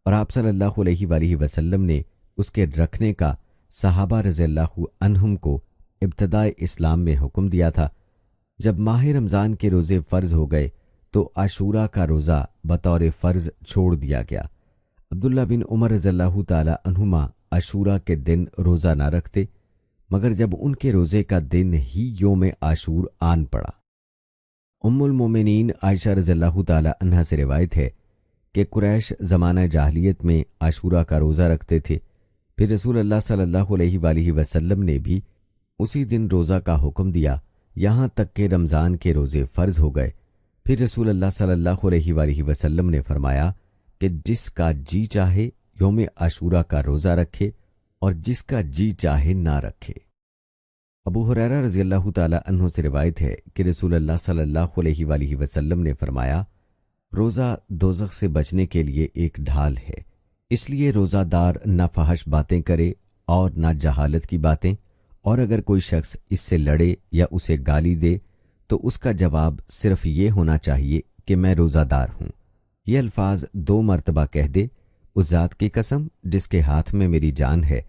اور آپ صلی اللہ علیہ وآلہ وسلم نے اس کے رکھنے کا صحابہ رضی اللہ عنہم کو ابتدائے اسلام میں حکم دیا تھا۔ جب ماہ رمضان کے روزے فرض ہو گئے تو عاشورہ کا روزہ بطور فرض چھوڑ دیا گیا۔ عبداللہ بن عمر رضی اللہ تعالی عنہما عاشورہ کے دن روزہ نہ رکھتے، مگر جب ان کے روزے کا دن ہی یوم عاشور آن پڑا۔ ام المومنین عائشہ رضی اللہ تعالی عنہا سے روایت ہے کہ قریش زمانہ جاہلیت میں عاشورہ کا روزہ رکھتے تھے، پھر رسول اللہ صلی اللہ علیہ وآلہ وسلم نے بھی اسی دن روزہ کا حکم دیا، یہاں تک کہ رمضان کے روزے فرض ہو گئے۔ پھر رسول اللہ صلی اللہ علیہ وآلہ وسلم نے فرمایا کہ جس کا جی چاہے یوم عاشورہ کا روزہ رکھے اور جس کا جی چاہے نہ رکھے۔ ابو ہریرہ رضی اللہ تعالی عنہ سے روایت ہے کہ رسول اللہ صلی اللہ علیہ وآلہ وسلم نے فرمایا، روزہ دوزخ سے بچنے کے لیے ایک ڈھال ہے، اس لیے روزہ دار نہ فحش باتیں کرے اور نہ جہالت کی باتیں، اور اگر کوئی شخص اس سے لڑے یا اسے گالی دے تو اس کا جواب صرف یہ ہونا چاہیے کہ میں روزہ دار ہوں۔ یہ الفاظ 2 مرتبہ کہہ دے، اس ذات کی قسم جس کے ہاتھ میں میری جان ہے،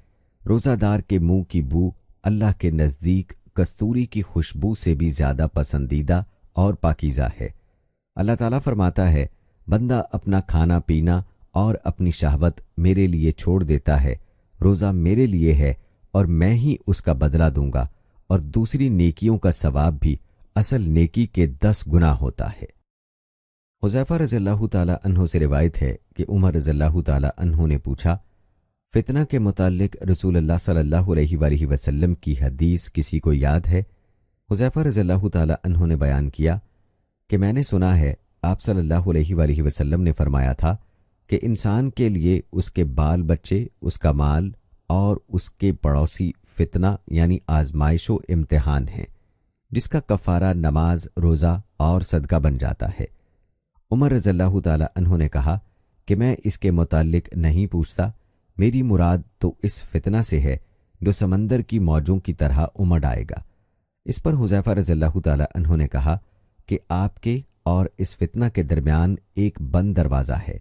روزہ دار کے منہ کی بو اللہ کے نزدیک کستوری کی خوشبو سے بھی زیادہ پسندیدہ اور پاکیزہ ہے۔ اللہ تعالیٰ فرماتا ہے، بندہ اپنا کھانا پینا اور اپنی شہوت میرے لیے چھوڑ دیتا ہے، روزہ میرے لیے ہے اور میں ہی اس کا بدلہ دوں گا، اور دوسری نیکیوں کا ثواب بھی اصل نیکی کے 10 گنا ہوتا ہے۔ حذیفہ رضی اللہ تعالی عنہ سے روایت ہے کہ عمر رضی اللہ تعالی عنہ نے پوچھا، فتنہ کے متعلق رسول اللہ صلی اللہ علیہ وآلہ وسلم کی حدیث کسی کو یاد ہے؟ حذیفہ رضی اللہ تعالی عنہ نے بیان کیا کہ میں نے سنا ہے آپ صلی اللہ علیہ وآلہ وسلم نے فرمایا تھا کہ انسان کے لیے اس کے بال بچے، اس کا مال اور اس کے پڑوسی فتنہ یعنی آزمائش و امتحان ہیں، جس کا کفارہ نماز، روزہ اور صدقہ بن جاتا ہے۔ عمر رضی اللہ تعالی عنہ نے کہا کہ میں اس کے متعلق نہیں پوچھتا، میری مراد تو اس فتنہ سے ہے جو سمندر کی موجوں کی طرح امڈ آئے گا۔ اس پر حذیفہ رضی اللہ تعالی عنہ نے کہا کہ آپ کے اور اس فتنہ کے درمیان ایک بند دروازہ ہے،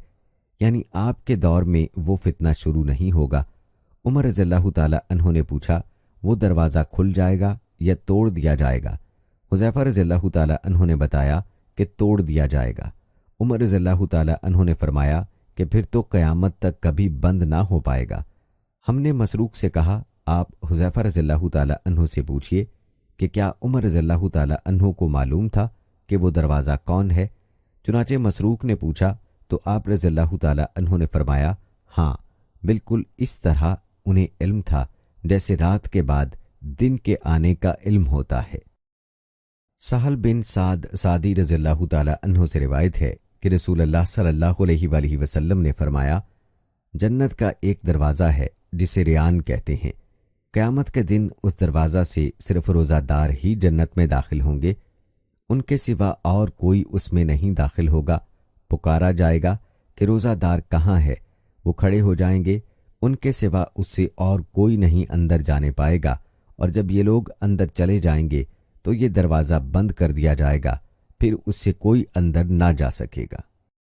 یعنی آپ کے دور میں وہ فتنہ شروع نہیں ہوگا۔ عمر رضی اللہ تعالی عنہ نے پوچھا، وہ دروازہ کھل جائے گا یا توڑ دیا جائے گا؟ حذیفہ رضی اللہ تعالی عنہ نے بتایا کہ توڑ دیا جائے گا۔ عمر رضی اللہ تعالی عنہ نے فرمایا کہ پھر تو قیامت تک کبھی بند نہ ہو پائے گا۔ ہم نے مسروق سے کہا آپ حذیفہ رضی اللہ تعالی عنہ سے پوچھئے کہ کیا عمر رضی اللہ تعالی عنہ کو معلوم تھا کہ وہ دروازہ کون ہے؟ چنانچہ مسروق نے پوچھا تو آپ رضی اللہ تعالی عنہ نے فرمایا ہاں، بالکل اس طرح انہیں علم تھا جیسے رات کے بعد دن کے آنے کا علم ہوتا ہے۔ سہل بن سعد سعدی رضی اللہ تعالی عنہ سے روایت ہے کہ رسول اللہ صلی اللہ علیہ وآلہ وسلم نے فرمایا جنت کا ایک دروازہ ہے جسے ریان کہتے ہیں، قیامت کے دن اس دروازہ سے صرف روزہ دار ہی جنت میں داخل ہوں گے، ان کے سوا اور کوئی اس میں نہیں داخل ہوگا۔ پکارا جائے گا کہ روزہ دار کہاں ہے؟ وہ کھڑے ہو جائیں گے، ان کے سوا اس سے اور کوئی نہیں اندر جانے پائے گا، اور جب یہ لوگ اندر چلے جائیں گے تو یہ دروازہ بند کر دیا جائے گا، پھر اس سے کوئی اندر نہ جا سکے گا۔